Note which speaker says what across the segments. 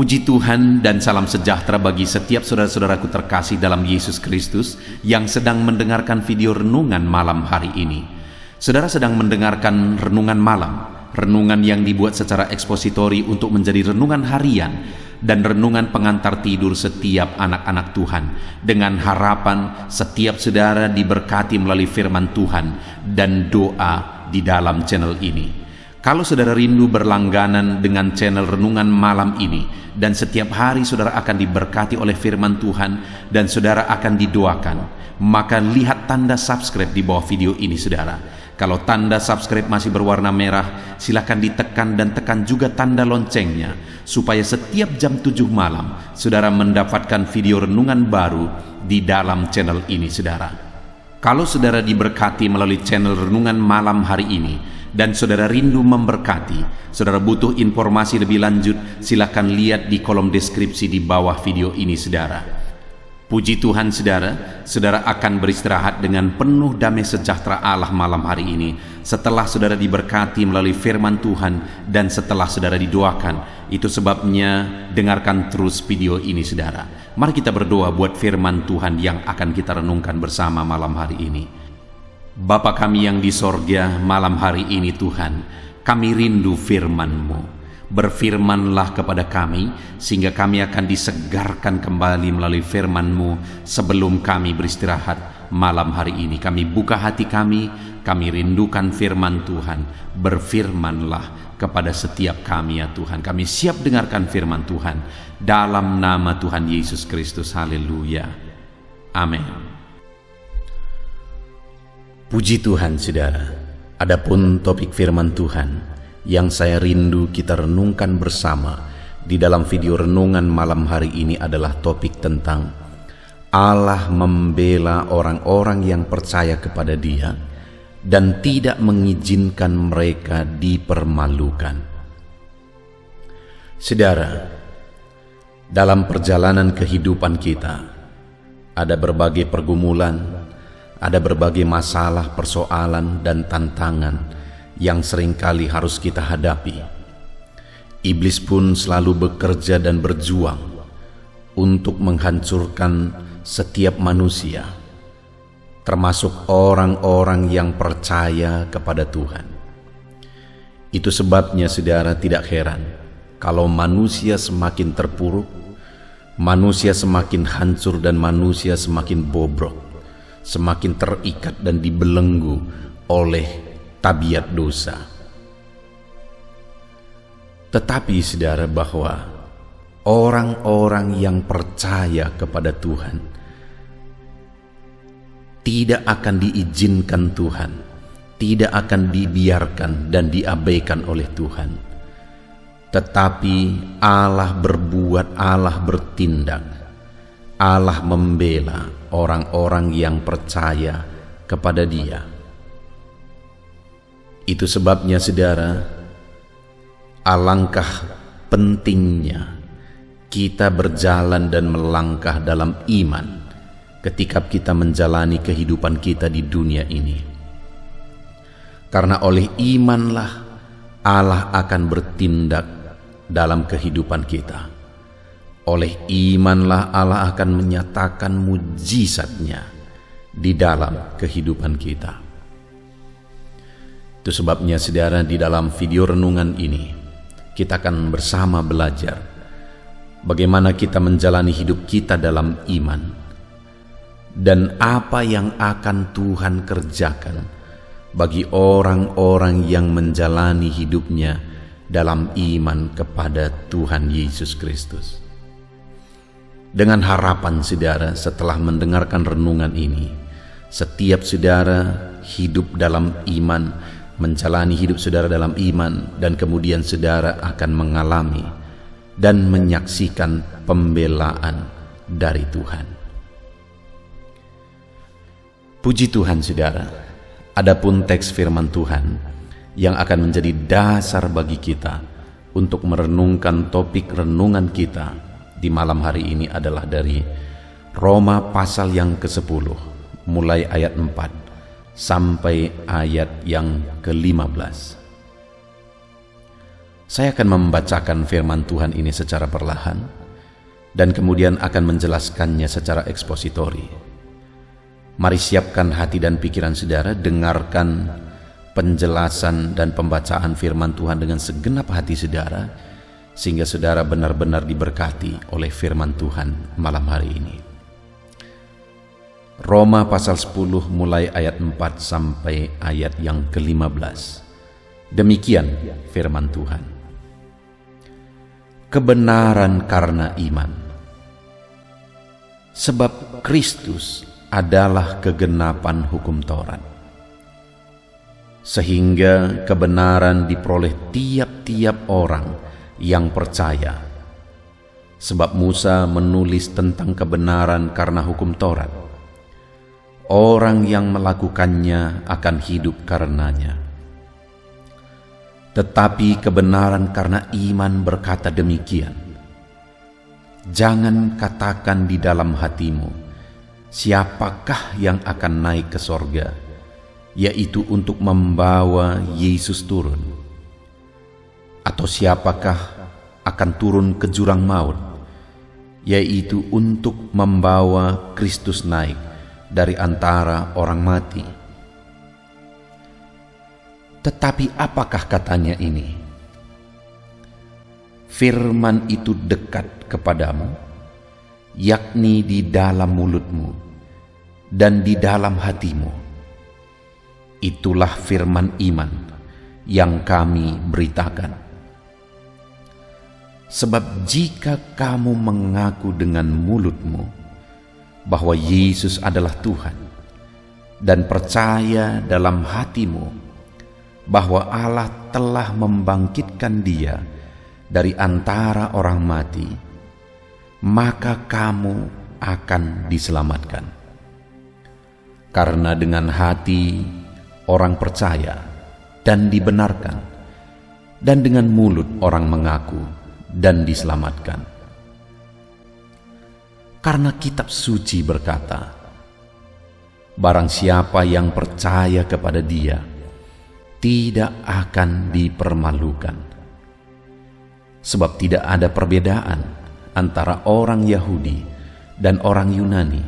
Speaker 1: Puji Tuhan dan salam sejahtera bagi setiap saudara-saudaraku terkasih dalam Yesus Kristus yang sedang mendengarkan video renungan malam hari ini. Saudara sedang mendengarkan renungan malam, renungan yang dibuat secara ekspositori untuk menjadi renungan harian dan renungan pengantar tidur setiap anak-anak Tuhan, dengan harapan setiap saudara diberkati melalui firman Tuhan dan doa di dalam channel ini. Kalau saudara rindu berlangganan dengan channel renungan malam ini dan setiap hari saudara akan diberkati oleh firman Tuhan dan saudara akan didoakan, maka lihat tanda subscribe di bawah video ini saudara. Kalau tanda subscribe masih berwarna merah, silakan ditekan dan tekan juga tanda loncengnya supaya setiap jam 7 malam saudara mendapatkan video renungan baru di dalam channel ini saudara. Kalau saudara diberkati melalui channel renungan malam hari ini dan saudara rindu memberkati, saudara butuh informasi lebih lanjut, silakan lihat di kolom deskripsi di bawah video ini saudara. Puji Tuhan saudara, saudara akan beristirahat dengan penuh damai sejahtera Allah malam hari ini setelah saudara diberkati melalui firman Tuhan dan setelah saudara didoakan. Itu sebabnya dengarkan terus video ini saudara. Mari kita berdoa buat firman Tuhan yang akan kita renungkan bersama malam hari ini. Bapa kami yang di sorga, malam hari ini Tuhan, kami rindu firman-Mu. Berfirmanlah kepada kami, sehingga kami akan disegarkan kembali melalui firman-Mu sebelum kami beristirahat malam hari ini. Kami buka hati kami rindukan firman Tuhan. Berfirmanlah kepada setiap kami ya Tuhan. Kami siap dengarkan firman Tuhan. Dalam nama Tuhan Yesus Kristus, haleluya. Amin. Puji Tuhan saudara, adapun topik firman Tuhan yang saya rindu kita renungkan bersama di dalam video renungan malam hari ini adalah topik tentang Allah membela orang-orang yang percaya kepada Dia dan tidak mengizinkan mereka dipermalukan. Saudara, dalam perjalanan kehidupan kita ada berbagai pergumulan, ada berbagai masalah, persoalan, dan tantangan yang seringkali harus kita hadapi. Iblis pun selalu bekerja dan berjuang untuk menghancurkan setiap manusia, termasuk orang-orang yang percaya kepada Tuhan. Itu sebabnya saudara tidak heran kalau manusia semakin terpuruk, manusia semakin hancur, dan manusia semakin bobrok, semakin terikat dan dibelenggu oleh tabiat dosa. Tetapi saudara, bahwa orang-orang yang percaya kepada Tuhan tidak akan diizinkan Tuhan, tidak akan dibiarkan dan diabaikan oleh Tuhan. Tetapi Allah berbuat, Allah bertindak, Allah membela orang-orang yang percaya kepada Dia. Itu sebabnya saudara, alangkah pentingnya kita berjalan dan melangkah dalam iman ketika kita menjalani kehidupan kita di dunia ini. Karena oleh imanlah Allah akan bertindak dalam kehidupan kita. Oleh imanlah Allah akan menyatakan mujizatnya di dalam kehidupan kita. Itu sebabnya saudara, di dalam video renungan ini kita akan bersama belajar bagaimana kita menjalani hidup kita dalam iman dan apa yang akan Tuhan kerjakan bagi orang-orang yang menjalani hidupnya dalam iman kepada Tuhan Yesus Kristus. Dengan harapan saudara, setelah mendengarkan renungan ini, setiap saudara hidup dalam iman, menjalani hidup saudara dalam iman, dan kemudian saudara akan mengalami dan menyaksikan pembelaan dari Tuhan. Puji Tuhan saudara, adapun teks firman Tuhan yang akan menjadi dasar bagi kita untuk merenungkan topik renungan kita di malam hari ini adalah dari Roma pasal yang ke-10, mulai ayat 4 sampai ayat yang ke-15. Saya akan membacakan firman Tuhan ini secara perlahan dan kemudian akan menjelaskannya secara ekspositori. Mari siapkan hati dan pikiran saudara, dengarkan penjelasan dan pembacaan firman Tuhan dengan segenap hati saudara, sehingga saudara benar-benar diberkati oleh firman Tuhan malam hari ini. Roma pasal 10 mulai ayat 4 sampai ayat yang ke-15. Demikian firman Tuhan. Kebenaran karena iman. Sebab Kristus adalah kegenapan hukum Taurat, sehingga kebenaran diperoleh tiap-tiap orang yang percaya. Sebab Musa menulis tentang kebenaran karena hukum Taurat. Orang yang melakukannya akan hidup karenanya. Tetapi kebenaran karena iman berkata demikian. Jangan katakan di dalam hatimu, siapakah yang akan naik ke sorga, yaitu untuk membawa Yesus turun. Atau siapakah akan turun ke jurang maut, yaitu untuk membawa Kristus naik dari antara orang mati. Tetapi apakah katanya ini? Firman itu dekat kepadamu, yakni di dalam mulutmu dan di dalam hatimu. Itulah firman iman yang kami beritakan. Sebab jika kamu mengaku dengan mulutmu bahwa Yesus adalah Tuhan, dan percaya dalam hatimu bahwa Allah telah membangkitkan Dia dari antara orang mati, maka kamu akan diselamatkan. Karena dengan hati orang percaya dan dibenarkan, dan dengan mulut orang mengaku dan diselamatkan. Karena kitab suci berkata, barang siapa yang percaya kepada Dia tidak akan dipermalukan. Sebab tidak ada perbedaan antara orang Yahudi dan orang Yunani.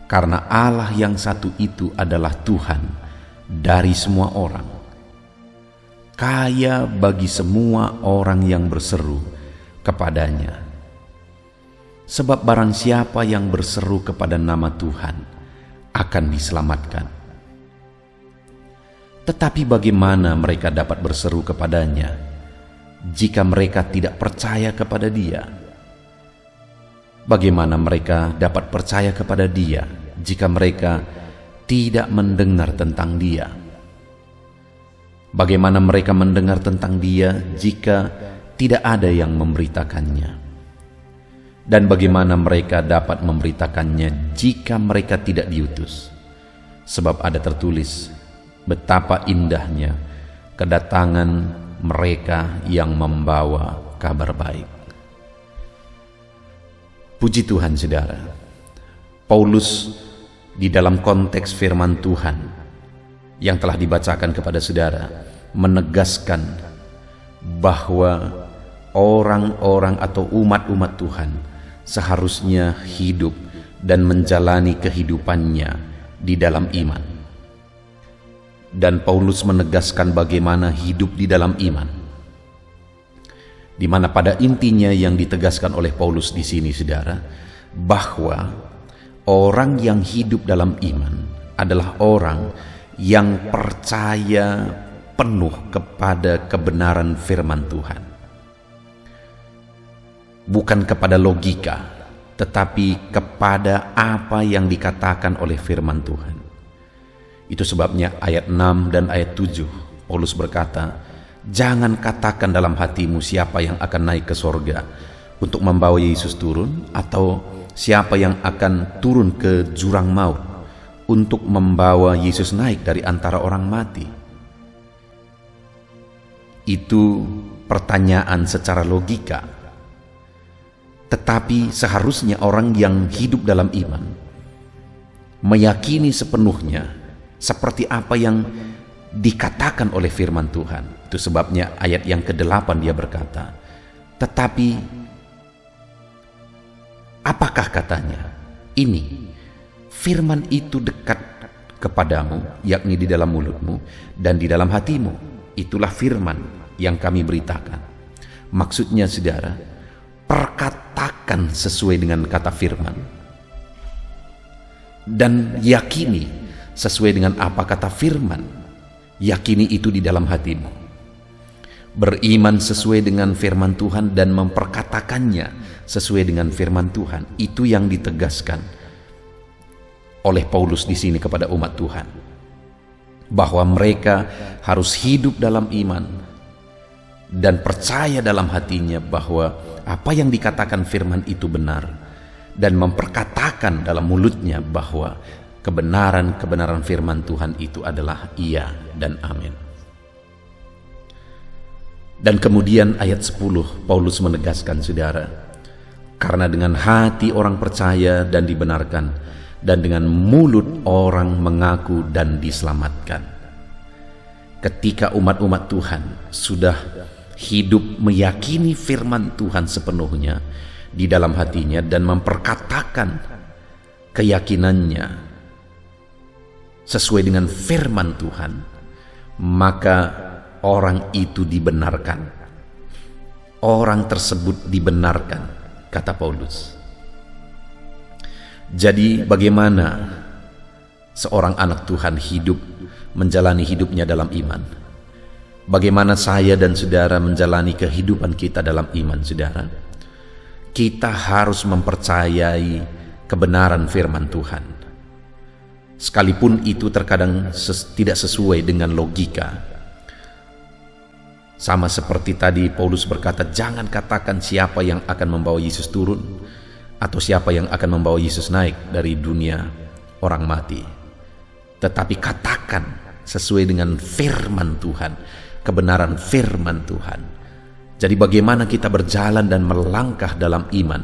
Speaker 1: Karena Allah yang satu itu adalah Tuhan dari semua orang, kaya bagi semua orang yang berseru kepadanya. Sebab barang siapa yang berseru kepada nama Tuhan akan diselamatkan. Tetapi bagaimana mereka dapat berseru kepadanya jika mereka tidak percaya kepada Dia? Bagaimana mereka dapat percaya kepada Dia jika mereka tidak mendengar tentang Dia? Bagaimana mereka mendengar tentang Dia jika tidak ada yang memberitakannya? Dan bagaimana mereka dapat memberitakannya jika mereka tidak diutus? Sebab ada tertulis, betapa indahnya kedatangan mereka yang membawa kabar baik. Puji Tuhan saudara, Paulus di dalam konteks firman Tuhan yang telah dibacakan kepada saudara menegaskan bahwa orang-orang atau umat-umat Tuhan seharusnya hidup dan menjalani kehidupannya di dalam iman. Dan Paulus menegaskan bagaimana hidup di dalam iman, di mana pada intinya yang ditegaskan oleh Paulus di sini saudara, bahwa orang yang hidup dalam iman adalah orang yang percaya penuh kepada kebenaran firman Tuhan. Bukan kepada logika, tetapi kepada apa yang dikatakan oleh firman Tuhan. Itu sebabnya ayat 6 dan ayat 7 Paulus berkata, jangan katakan dalam hatimu siapa yang akan naik ke sorga untuk membawa Yesus turun, atau siapa yang akan turun ke jurang maut untuk membawa Yesus naik dari antara orang mati. Itu pertanyaan secara logika. Tetapi seharusnya orang yang hidup dalam iman meyakini sepenuhnya seperti apa yang dikatakan oleh firman Tuhan. Itu sebabnya ayat yang ke-8 dia berkata, tetapi apakah katanya? Ini firman itu dekat kepadamu, yakni di dalam mulutmu dan di dalam hatimu. Itulah firman yang kami beritakan. Maksudnya saudara, perkatakan sesuai dengan kata firman dan yakini sesuai dengan apa kata firman. Yakini itu di dalam hatimu. Beriman sesuai dengan firman Tuhan dan memperkatakannya sesuai dengan firman Tuhan. Itu yang ditegaskan oleh Paulus di sini kepada umat Tuhan, bahwa mereka harus hidup dalam iman dan percaya dalam hatinya bahwa apa yang dikatakan firman itu benar, dan memperkatakan dalam mulutnya bahwa kebenaran firman Tuhan itu adalah iya dan amin. Dan kemudian ayat 10 Paulus menegaskan saudara, karena dengan hati orang percaya dan dibenarkan, dan dengan mulut orang mengaku dan diselamatkan. Ketika umat-umat Tuhan sudah hidup meyakini firman Tuhan sepenuhnya di dalam hatinya dan memperkatakan keyakinannya sesuai dengan firman Tuhan, maka orang itu dibenarkan. Orang tersebut dibenarkan, kata Paulus. Jadi bagaimana seorang anak Tuhan hidup, menjalani hidupnya dalam iman? Bagaimana saya dan saudara menjalani kehidupan kita dalam iman, saudara? Kita harus mempercayai kebenaran firman Tuhan, sekalipun itu terkadang tidak sesuai dengan logika. Sama seperti tadi Paulus berkata, jangan katakan siapa yang akan membawa Yesus turun, atau siapa yang akan membawa Yesus naik dari dunia orang mati. Tetapi katakan sesuai dengan firman Tuhan, kebenaran firman Tuhan. Jadi bagaimana kita berjalan dan melangkah dalam iman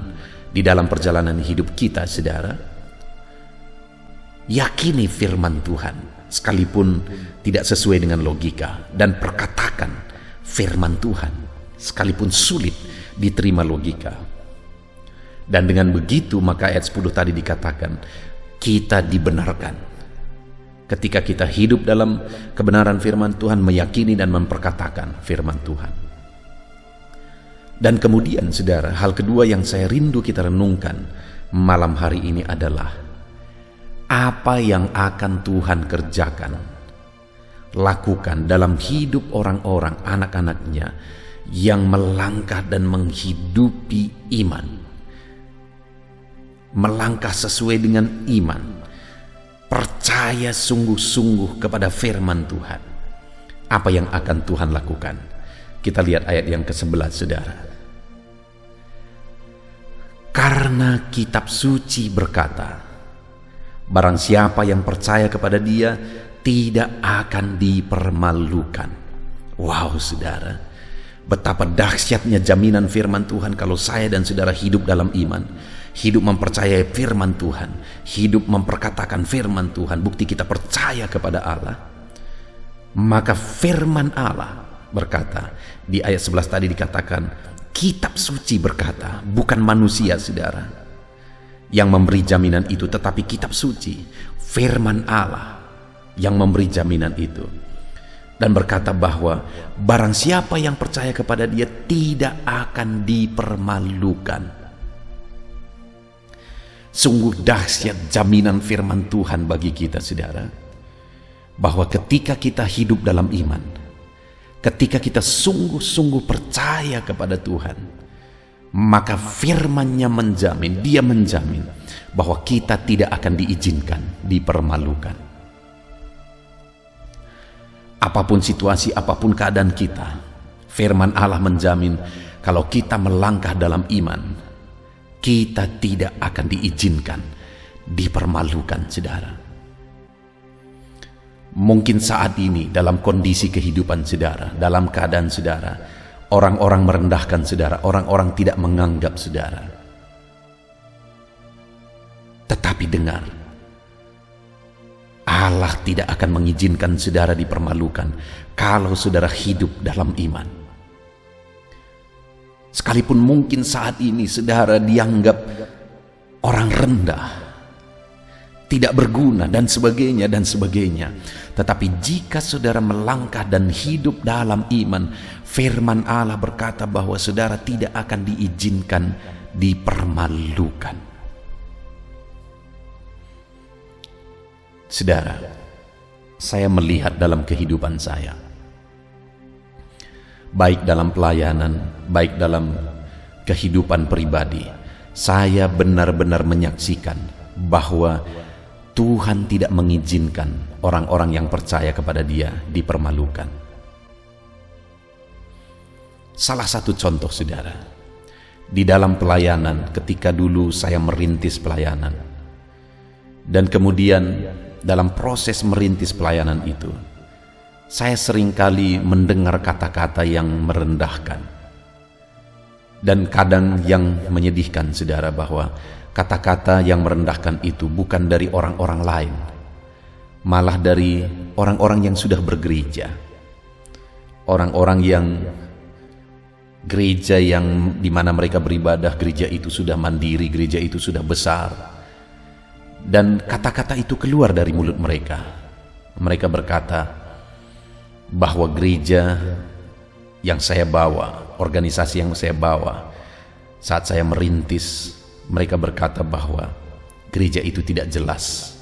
Speaker 1: di dalam perjalanan hidup kita, saudara? Yakini firman Tuhan sekalipun tidak sesuai dengan logika, dan perkatakan firman Tuhan sekalipun sulit diterima logika. Dan dengan begitu maka ayat 10 tadi dikatakan kita dibenarkan. Ketika kita hidup dalam kebenaran firman Tuhan, meyakini dan memperkatakan firman Tuhan. Dan kemudian saudara, hal kedua yang saya rindu kita renungkan malam hari ini adalah apa yang akan Tuhan kerjakan, lakukan dalam hidup orang-orang, anak-anaknya yang melangkah dan menghidupi iman, melangkah sesuai dengan iman, percaya sungguh-sungguh kepada firman Tuhan. Apa yang akan Tuhan lakukan? Kita lihat ayat yang ke-11, saudara. Karena kitab suci berkata, barang siapa yang percaya kepada Dia tidak akan dipermalukan. Wow, saudara, betapa dahsyatnya jaminan firman Tuhan kalau saya dan saudara hidup dalam iman, hidup mempercayai firman Tuhan, hidup memperkatakan firman Tuhan, bukti kita percaya kepada Allah. Maka firman Allah berkata, di ayat 11 tadi dikatakan, kitab suci berkata, bukan manusia, saudara, yang memberi jaminan itu, tetapi kitab suci, firman Allah yang memberi jaminan itu. Dan berkata bahwa barang siapa yang percaya kepada Dia tidak akan dipermalukan. Sungguh dahsyat jaminan firman Tuhan bagi kita, saudara, bahwa ketika kita hidup dalam iman, ketika kita sungguh-sungguh percaya kepada Tuhan, maka firman-Nya menjamin, Dia menjamin bahwa kita tidak akan diizinkan dipermalukan. Apapun situasi, apapun keadaan kita, firman Allah menjamin kalau kita melangkah dalam iman, kita tidak akan diizinkan dipermalukan, saudara. Mungkin saat ini dalam kondisi kehidupan saudara, dalam keadaan saudara, orang-orang merendahkan saudara, orang-orang tidak menganggap saudara. Tetapi dengar, Allah tidak akan mengizinkan saudara dipermalukan kalau saudara hidup dalam iman. Sekalipun mungkin saat ini saudara dianggap orang rendah, tidak berguna dan sebagainya dan sebagainya. Tetapi jika saudara melangkah dan hidup dalam iman, firman Allah berkata bahwa saudara tidak akan diizinkan dipermalukan. Saudara, saya melihat dalam kehidupan saya, baik dalam pelayanan, baik dalam kehidupan pribadi, saya benar-benar menyaksikan bahwa Tuhan tidak mengizinkan orang-orang yang percaya kepada Dia dipermalukan. Salah satu contoh saudara, di dalam pelayanan ketika dulu saya merintis pelayanan, dan kemudian dalam proses merintis pelayanan itu, saya seringkali mendengar kata-kata yang merendahkan. Dan kadang yang menyedihkan saudara, bahwa kata-kata yang merendahkan itu bukan dari orang-orang lain, malah dari orang-orang yang sudah bergereja, orang-orang yang gereja yang dimana mereka beribadah, gereja itu sudah mandiri, gereja itu sudah besar. Dan kata-kata itu keluar dari mulut mereka. Mereka berkata bahwa gereja yang saya bawa, organisasi yang saya bawa saat saya merintis, mereka berkata bahwa gereja itu tidak jelas,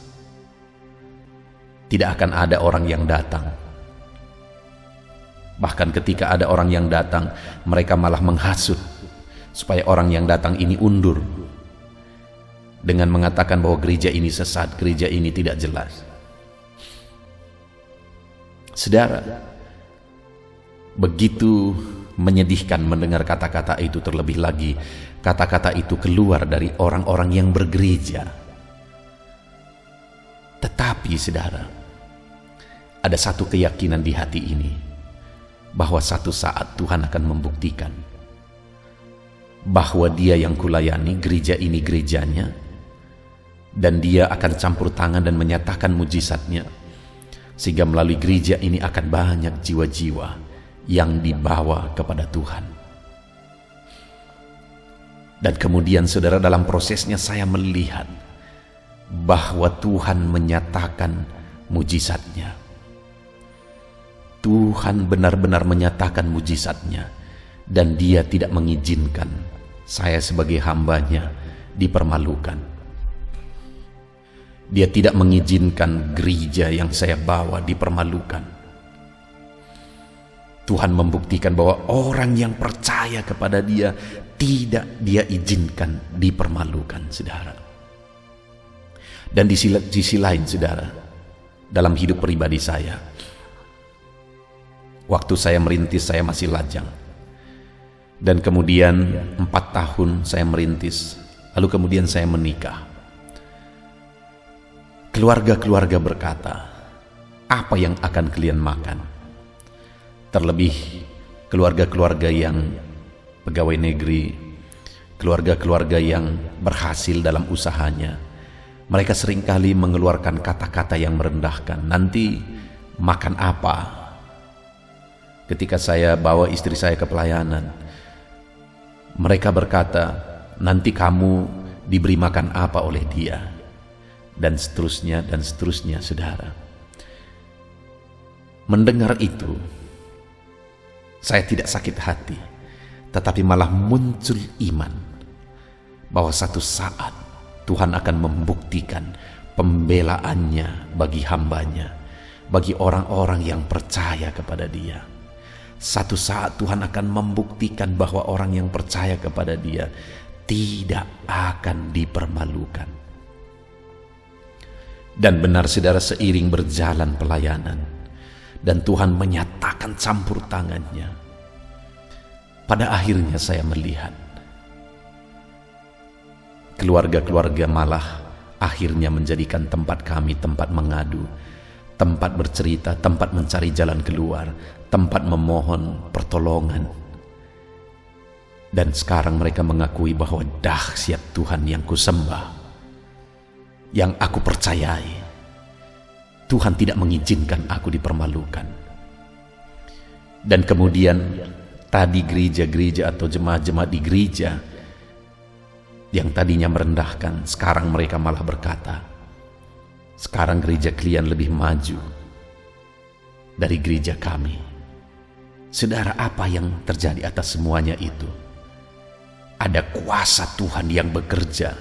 Speaker 1: tidak akan ada orang yang datang. Bahkan ketika ada orang yang datang, mereka malah menghasut supaya orang yang datang ini undur, dengan mengatakan bahwa gereja ini sesat, gereja ini tidak jelas. Saudara, begitu menyedihkan mendengar kata-kata itu, terlebih lagi kata-kata itu keluar dari orang-orang yang bergereja. Tetapi saudara, ada satu keyakinan di hati ini, bahwa satu saat Tuhan akan membuktikan bahwa Dia yang kulayani, gereja ini gerejanya, dan Dia akan campur tangan dan menyatakan mujizatnya, sehingga melalui gereja ini akan banyak jiwa-jiwa yang dibawa kepada Tuhan. Dan kemudian saudara, dalam prosesnya saya melihat bahwa Tuhan menyatakan mujizatnya. Tuhan benar-benar menyatakan mujizatnya, dan Dia tidak mengizinkan saya sebagai hambanya dipermalukan. Dia tidak mengizinkan gereja yang saya bawa dipermalukan. Tuhan membuktikan bahwa orang yang percaya kepada Dia tidak Dia izinkan dipermalukan, saudara. Dan di sisi lain, saudara, dalam hidup pribadi saya, waktu saya merintis, saya masih lajang. Dan kemudian 4 tahun saya merintis, lalu kemudian saya menikah. Keluarga-keluarga berkata, apa yang akan kalian makan? Terlebih keluarga-keluarga yang pegawai negeri, keluarga-keluarga yang berhasil dalam usahanya, mereka seringkali mengeluarkan kata-kata yang merendahkan. Nanti makan apa? Ketika saya bawa istri saya ke pelayanan, mereka berkata, nanti kamu diberi makan apa oleh dia? Dan seterusnya, saudara. Mendengar itu, saya tidak sakit hati, tetapi malah muncul iman bahwa satu saat Tuhan akan membuktikan pembelaannya bagi hambanya, bagi orang-orang yang percaya kepada Dia. Satu saat Tuhan akan membuktikan bahwa orang yang percaya kepada Dia tidak akan dipermalukan. Dan benar saudara, seiring berjalan pelayanan dan Tuhan menyatakan campur tangannya, pada akhirnya saya melihat keluarga-keluarga malah akhirnya menjadikan tempat kami tempat mengadu, tempat bercerita, tempat mencari jalan keluar, tempat memohon pertolongan. Dan sekarang mereka mengakui bahwa dahsyat Tuhan yang kusembah, yang aku percayai, Tuhan tidak mengizinkan aku dipermalukan. Dan kemudian tadi gereja-gereja atau jemaat-jemaat di gereja yang tadinya merendahkan, sekarang mereka malah berkata, sekarang gereja kalian lebih maju dari gereja kami. Saudara, apa yang terjadi atas semuanya itu? Ada kuasa Tuhan yang bekerja,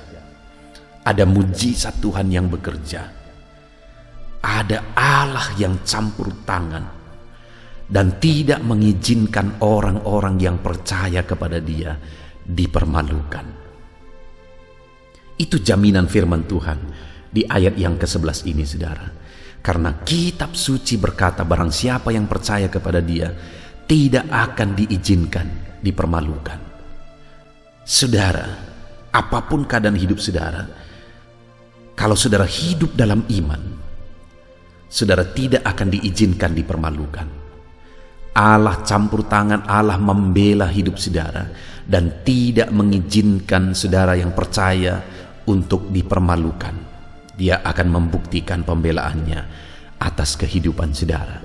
Speaker 1: ada mujizat Tuhan yang bekerja, ada Allah yang campur tangan dan tidak mengizinkan orang-orang yang percaya kepada Dia dipermalukan. Itu jaminan firman Tuhan di ayat yang ke-11 ini, saudara. Karena kitab suci berkata, barang siapa yang percaya kepada Dia tidak akan diizinkan dipermalukan. Saudara, apapun keadaan hidup saudara, kalau saudara hidup dalam iman, saudara tidak akan diizinkan dipermalukan. Allah campur tangan, Allah membela hidup saudara dan tidak mengizinkan saudara yang percaya untuk dipermalukan. Dia akan membuktikan pembelaannya atas kehidupan saudara.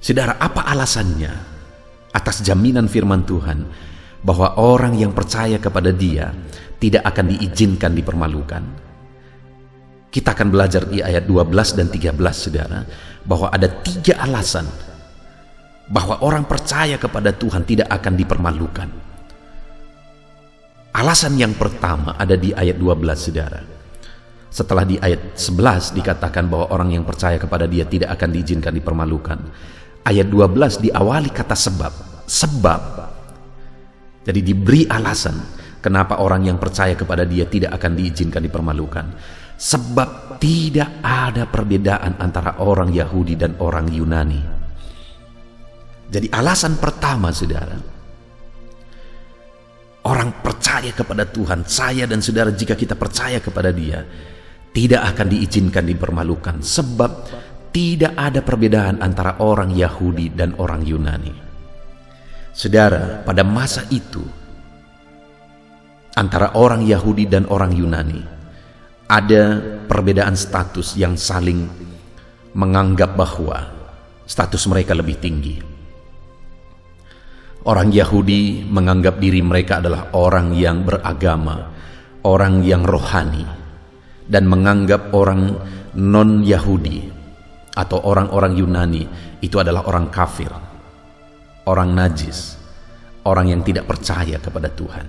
Speaker 1: Saudara, apa alasannya atas jaminan firman Tuhan bahwa orang yang percaya kepada Dia tidak akan diizinkan dipermalukan? Kita akan belajar di ayat 12 dan 13, saudara, bahwa ada 3 alasan bahwa orang percaya kepada Tuhan tidak akan dipermalukan. Alasan yang pertama ada di ayat 12, saudara. Setelah di ayat 11 dikatakan bahwa orang yang percaya kepada Dia tidak akan diizinkan dipermalukan, ayat 12 diawali kata sebab. Sebab. Jadi diberi alasan kenapa orang yang percaya kepada Dia tidak akan diizinkan dipermalukan. Sebab tidak ada perbedaan antara orang Yahudi dan orang Yunani. Jadi alasan pertama, saudara, orang percaya kepada Tuhan, saya dan saudara, jika kita percaya kepada Dia, tidak akan diizinkan dipermalukan. Sebab tidak ada perbedaan antara orang Yahudi dan orang Yunani. Saudara, pada masa itu, antara orang Yahudi dan orang Yunani, ada perbedaan status yang saling menganggap bahwa status mereka lebih tinggi. Orang Yahudi menganggap diri mereka adalah orang yang beragama, orang yang rohani, dan menganggap orang non-Yahudi atau orang-orang Yunani itu adalah orang kafir, orang najis, orang yang tidak percaya kepada Tuhan.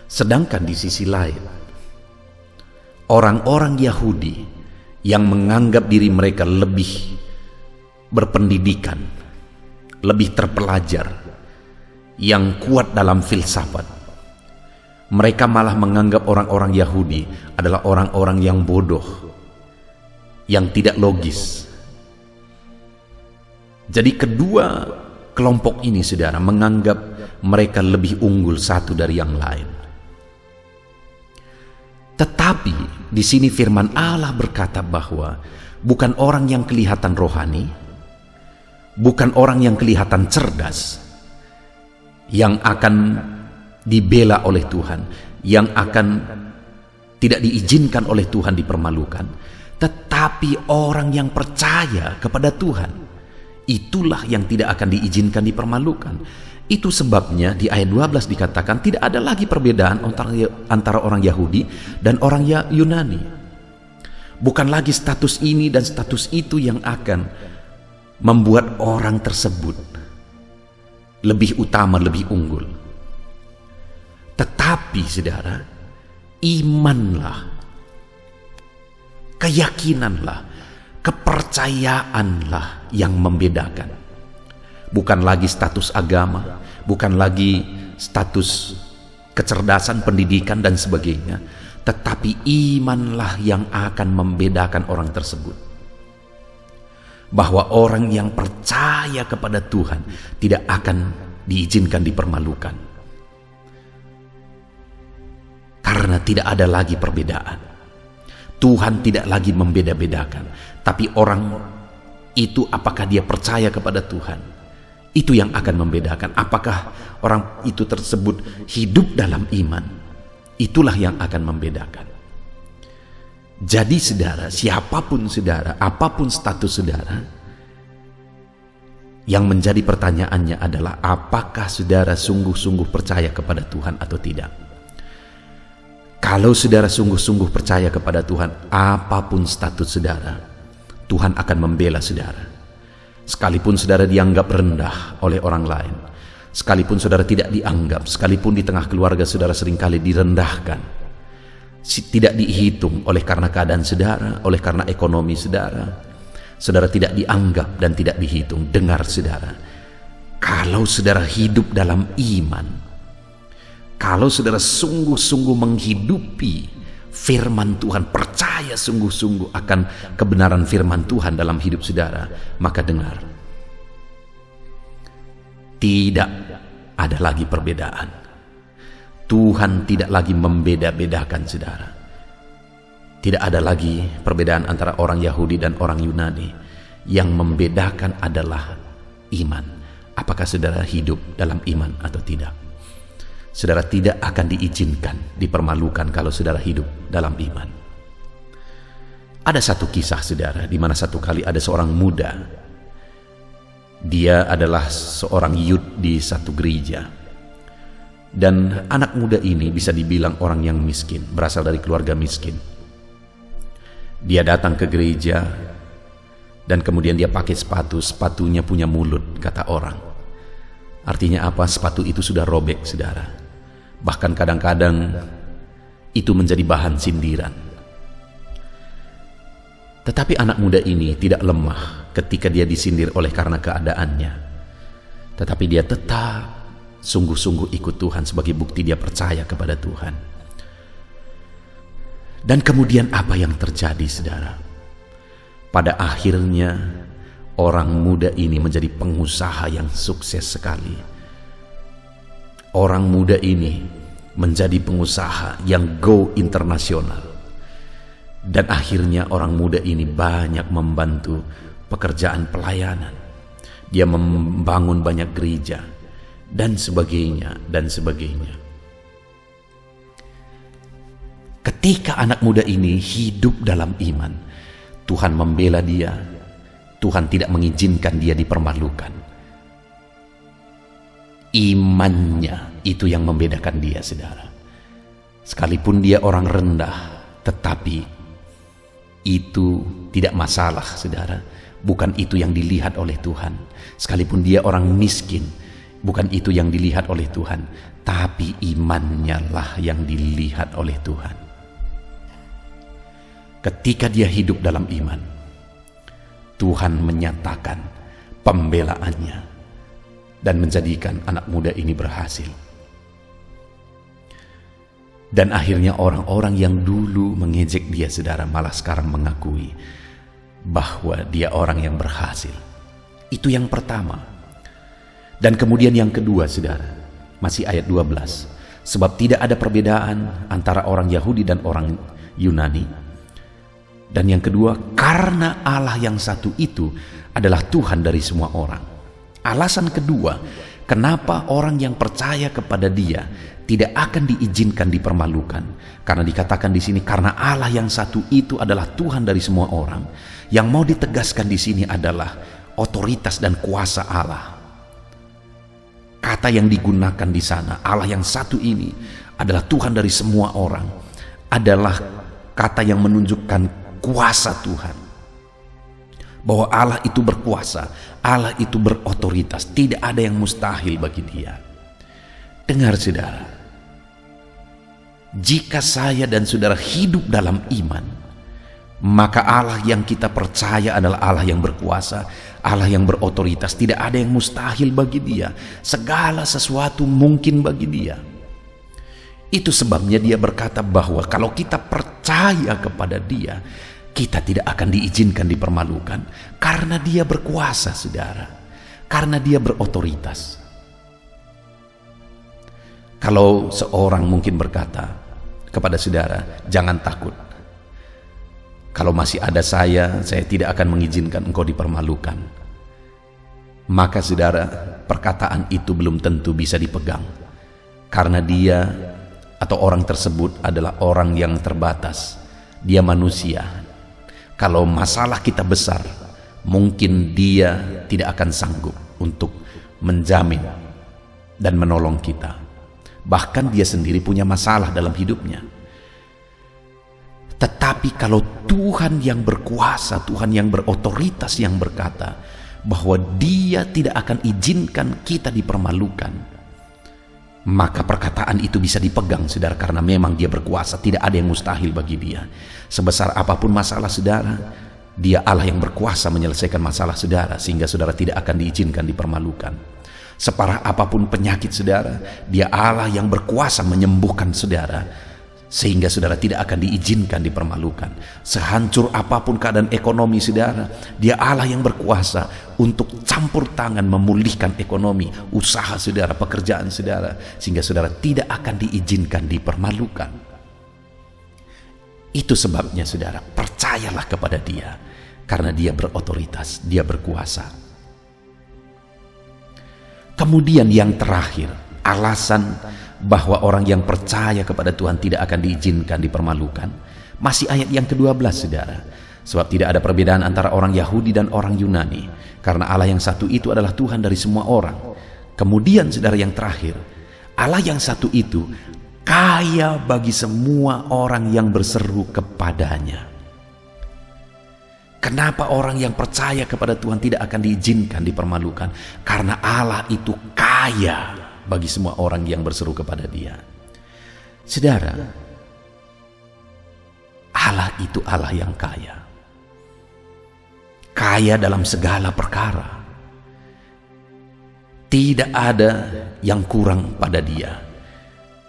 Speaker 1: Sedangkan di sisi lain, orang-orang Yahudi yang menganggap diri mereka lebih berpendidikan, lebih terpelajar, yang kuat dalam filsafat, mereka malah menganggap orang-orang Yahudi adalah orang-orang yang bodoh, yang tidak logis. Jadi kedua kelompok ini, saudara, menganggap mereka lebih unggul satu dari yang lain. Tetapi di sini firman Allah berkata bahwa bukan orang yang kelihatan rohani, bukan orang yang kelihatan cerdas yang akan dibela oleh Tuhan, yang akan tidak diizinkan oleh Tuhan dipermalukan, tetapi orang yang percaya kepada Tuhan, itulah yang tidak akan diizinkan dipermalukan. Itu sebabnya di ayat 12 dikatakan tidak ada lagi perbedaan antara orang Yahudi dan orang Yunani. Bukan lagi status ini dan status itu yang akan membuat orang tersebut lebih utama, lebih unggul. Tetapi, saudara, imanlah, keyakinanlah, kepercayaanlah yang membedakan. Bukan lagi status agama, bukan lagi status kecerdasan, pendidikan, dan sebagainya, tetapi imanlah yang akan membedakan orang tersebut. Bahwa orang yang percaya kepada Tuhan tidak akan diizinkan dipermalukan, karena tidak ada lagi perbedaan. Tuhan tidak lagi membeda-bedakan, tapi orang itu apakah dia percaya kepada Tuhan, itu yang akan membedakan. Apakah orang itu tersebut hidup dalam iman, itulah yang akan membedakan. Jadi saudara, siapapun saudara, apapun status saudara, yang menjadi pertanyaannya adalah apakah saudara sungguh-sungguh percaya kepada Tuhan atau tidak. Kalau saudara sungguh-sungguh percaya kepada Tuhan, apapun status saudara, Tuhan akan membela saudara. Sekalipun saudara dianggap rendah oleh orang lain, sekalipun saudara tidak dianggap, sekalipun di tengah keluarga saudara seringkali direndahkan, tidak dihitung oleh karena keadaan saudara, oleh karena ekonomi saudara, saudara tidak dianggap dan tidak dihitung. Dengar saudara, kalau saudara hidup dalam iman, kalau saudara sungguh-sungguh menghidupi firman Tuhan, percaya sungguh-sungguh akan kebenaran firman Tuhan dalam hidup saudara, maka dengar, tidak ada lagi perbedaan. Tuhan tidak lagi membeda-bedakan saudara. Tidak ada lagi perbedaan antara orang Yahudi dan orang Yunani. Yang membedakan adalah iman. Apakah saudara hidup dalam iman atau tidak? Saudara tidak akan diizinkan, dipermalukan kalau saudara hidup dalam iman. Ada satu kisah saudara, di mana satu kali ada seorang muda. Dia adalah seorang youth di satu gereja. Dan anak muda ini bisa dibilang orang yang miskin, berasal dari keluarga miskin. Dia datang ke gereja dan kemudian dia pakai sepatunya punya mulut, kata orang. Artinya apa? Sepatu itu sudah robek saudara. Bahkan kadang-kadang itu menjadi bahan sindiran. Tetapi anak muda ini tidak lemah ketika dia disindir oleh karena keadaannya. Tetapi dia tetap sungguh-sungguh ikut Tuhan sebagai bukti dia percaya kepada Tuhan. Dan kemudian apa yang terjadi saudara? Pada akhirnya orang muda ini menjadi pengusaha yang sukses sekali. Orang muda ini menjadi pengusaha yang go internasional. Dan akhirnya orang muda ini banyak membantu pekerjaan pelayanan. Dia membangun banyak gereja dan sebagainya dan sebagainya. Ketika anak muda ini hidup dalam iman, Tuhan membela dia. Tuhan tidak mengizinkan dia dipermalukan. Imannya itu yang membedakan dia saudara. Sekalipun dia orang rendah, tetapi itu tidak masalah saudara. Bukan itu yang dilihat oleh Tuhan. Sekalipun dia orang miskin, bukan itu yang dilihat oleh Tuhan, tapi imannya lah yang dilihat oleh Tuhan. Ketika dia hidup dalam iman, Tuhan menyatakan pembelaannya dan menjadikan anak muda ini berhasil. Dan akhirnya orang-orang yang dulu mengejek dia saudara malah sekarang mengakui bahwa dia orang yang berhasil. Itu yang pertama. Dan kemudian yang kedua saudara, masih ayat 12. Sebab tidak ada perbedaan antara orang Yahudi dan orang Yunani. Dan yang kedua, karena Allah yang satu itu adalah Tuhan dari semua orang. Alasan kedua, kenapa orang yang percaya kepada Dia tidak akan diizinkan dipermalukan, karena dikatakan di sini karena Allah yang satu itu adalah Tuhan dari semua orang. Yang mau ditegaskan di sini adalah otoritas dan kuasa Allah. Kata yang digunakan di sana, Allah yang satu ini adalah Tuhan dari semua orang, adalah kata yang menunjukkan kuasa Tuhan. Bahwa Allah itu berkuasa, Allah itu berotoritas, tidak ada yang mustahil bagi Dia. Dengar saudara, jika saya dan saudara hidup dalam iman, maka Allah yang kita percaya adalah Allah yang berkuasa, Allah yang berotoritas, tidak ada yang mustahil bagi Dia. Segala sesuatu mungkin bagi Dia. Itu sebabnya Dia berkata bahwa kalau kita percaya kepada Dia, kita tidak akan diizinkan dipermalukan, karena Dia berkuasa saudara, karena Dia berotoritas. Kalau seorang mungkin berkata kepada saudara, jangan takut, kalau masih ada saya tidak akan mengizinkan engkau dipermalukan, maka saudara, perkataan itu belum tentu bisa dipegang, karena dia atau orang tersebut adalah orang yang terbatas Dia manusia. Kalau masalah kita besar, mungkin dia tidak akan sanggup untuk menjamin dan menolong kita. Bahkan dia sendiri punya masalah dalam hidupnya. Tetapi kalau Tuhan yang berkuasa, Tuhan yang berotoritas yang berkata bahwa dia tidak akan izinkan kita dipermalukan, maka perkataan itu bisa dipegang, saudara, karena memang dia berkuasa. Tidak ada yang mustahil bagi dia. Sebesar apapun masalah saudara, dia Allah yang berkuasa menyelesaikan masalah saudara, sehingga saudara tidak akan diizinkan dipermalukan. Separah apapun penyakit saudara, dia Allah yang berkuasa menyembuhkan saudara, sehingga saudara tidak akan diizinkan dipermalukan. Sehancur apapun keadaan ekonomi saudara, dia Allah yang berkuasa untuk campur tangan memulihkan ekonomi, usaha saudara, pekerjaan saudara, sehingga saudara tidak akan diizinkan dipermalukan. Itu sebabnya saudara, percayalah kepada dia, karena dia berotoritas, dia berkuasa. Kemudian yang terakhir, alasan bahwa orang yang percaya kepada Tuhan tidak akan diizinkan dipermalukan, masih ayat yang ke-12 saudara. Sebab tidak ada perbedaan antara orang Yahudi dan orang Yunani, karena Allah yang satu itu adalah Tuhan dari semua orang. Kemudian saudara yang terakhir, Allah yang satu itu kaya bagi semua orang yang berseru kepadanya. Kenapa orang yang percaya kepada Tuhan tidak akan diizinkan dipermalukan? Karena Allah itu kaya bagi semua orang yang berseru kepada dia. Saudara, Allah itu Allah yang kaya. Kaya dalam segala perkara. Tidak ada yang kurang pada dia.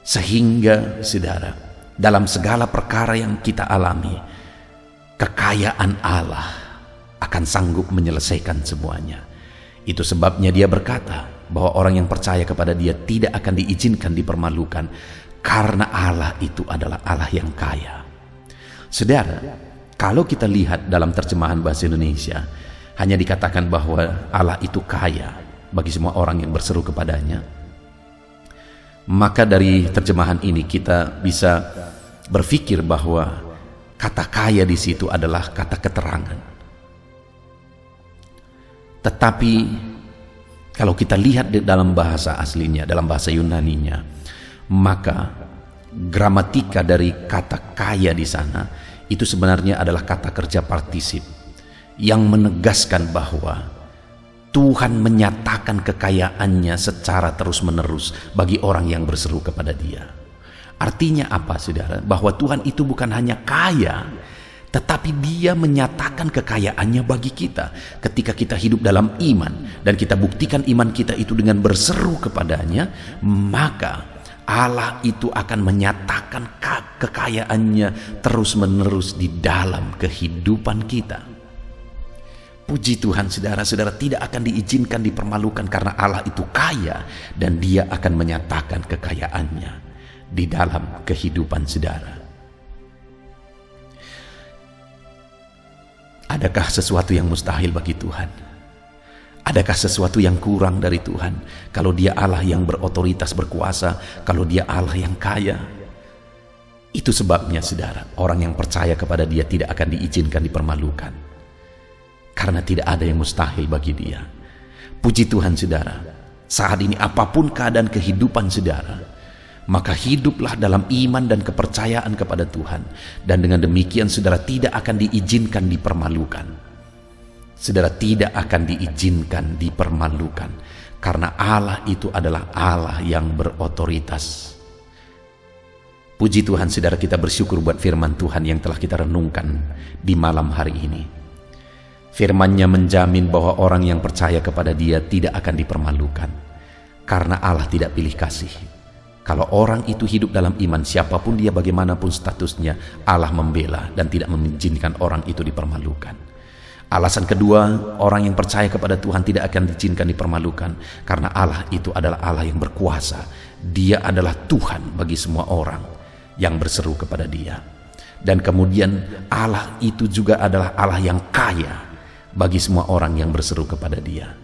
Speaker 1: Sehingga saudara, dalam segala perkara yang kita alami, kekayaan Allah akan sanggup menyelesaikan semuanya. Itu sebabnya dia berkata bahwa orang yang percaya kepada dia tidak akan diizinkan dipermalukan, karena Allah itu adalah Allah yang kaya. Saudara, kalau kita lihat dalam terjemahan bahasa Indonesia, hanya dikatakan bahwa Allah itu kaya bagi semua orang yang berseru kepadanya. Maka dari terjemahan ini kita bisa berpikir bahwa kata kaya di situ adalah kata keterangan. Tetapi kalau kita lihat di dalam bahasa aslinya, dalam bahasa Yunaninya, maka gramatika dari kata kaya di sana itu sebenarnya adalah kata kerja partisip yang menegaskan bahwa Tuhan menyatakan kekayaannya secara terus-menerus bagi orang yang berseru kepada dia. Artinya apa, saudara? Bahwa Tuhan itu bukan hanya kaya, tetapi dia menyatakan kekayaannya bagi kita. Ketika kita hidup dalam iman, dan kita buktikan iman kita itu dengan berseru kepadanya, maka Allah itu akan menyatakan kekayaannya terus-menerus di dalam kehidupan kita. Puji Tuhan, saudara-saudara tidak akan diizinkan dipermalukan karena Allah itu kaya, dan dia akan menyatakan kekayaannya di dalam kehidupan saudara. Adakah sesuatu yang mustahil bagi Tuhan? Adakah sesuatu yang kurang dari Tuhan? Kalau dia Allah yang berotoritas, berkuasa, kalau dia Allah yang kaya. Itu sebabnya saudara, orang yang percaya kepada dia tidak akan diizinkan dipermalukan, karena tidak ada yang mustahil bagi dia. Puji Tuhan saudara, saat ini apapun keadaan kehidupan saudara, maka hiduplah dalam iman dan kepercayaan kepada Tuhan, dan dengan demikian saudara tidak akan diizinkan dipermalukan. Saudara tidak akan diizinkan dipermalukan, karena Allah itu adalah Allah yang berotoritas. Puji Tuhan saudara, kita bersyukur buat firman Tuhan yang telah kita renungkan di malam hari ini. Firman-Nya menjamin bahwa orang yang percaya kepada Dia tidak akan dipermalukan, karena Allah tidak pilih kasih. Kalau orang itu hidup dalam iman, siapapun dia, bagaimanapun statusnya, Allah membela dan tidak mengizinkan orang itu dipermalukan. Alasan kedua, orang yang percaya kepada Tuhan tidak akan diizinkan dipermalukan, karena Allah itu adalah Allah yang berkuasa. Dia adalah Tuhan bagi semua orang yang berseru kepada Dia. Dan kemudian Allah itu juga adalah Allah yang kaya bagi semua orang yang berseru kepada Dia.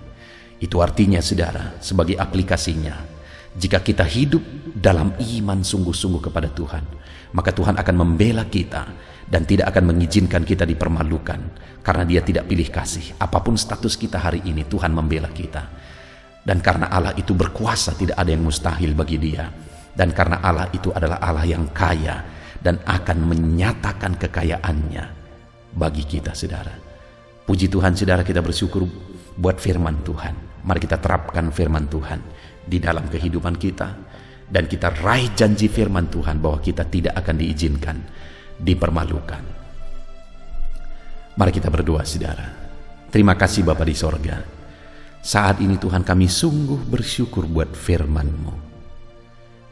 Speaker 1: Itu artinya saudara, sebagai aplikasinya, Jika kita hidup dalam iman sungguh-sungguh kepada Tuhan, maka Tuhan akan membela kita dan tidak akan mengizinkan kita dipermalukan, karena Dia tidak pilih kasih. Apapun status kita hari ini, Tuhan membela kita. Dan karena Allah itu berkuasa, tidak ada yang mustahil bagi Dia. Dan karena Allah itu adalah Allah yang kaya dan akan menyatakan kekayaannya bagi kita, saudara. Puji Tuhan, saudara, kita bersyukur buat firman Tuhan. Mari kita terapkan firman Tuhan di dalam kehidupan kita, dan kita raih janji firman Tuhan bahwa kita tidak akan diizinkan dipermalukan. Mari kita berdoa, saudara. Terima kasih Bapa di sorga. Saat ini Tuhan, kami sungguh bersyukur buat firman-Mu,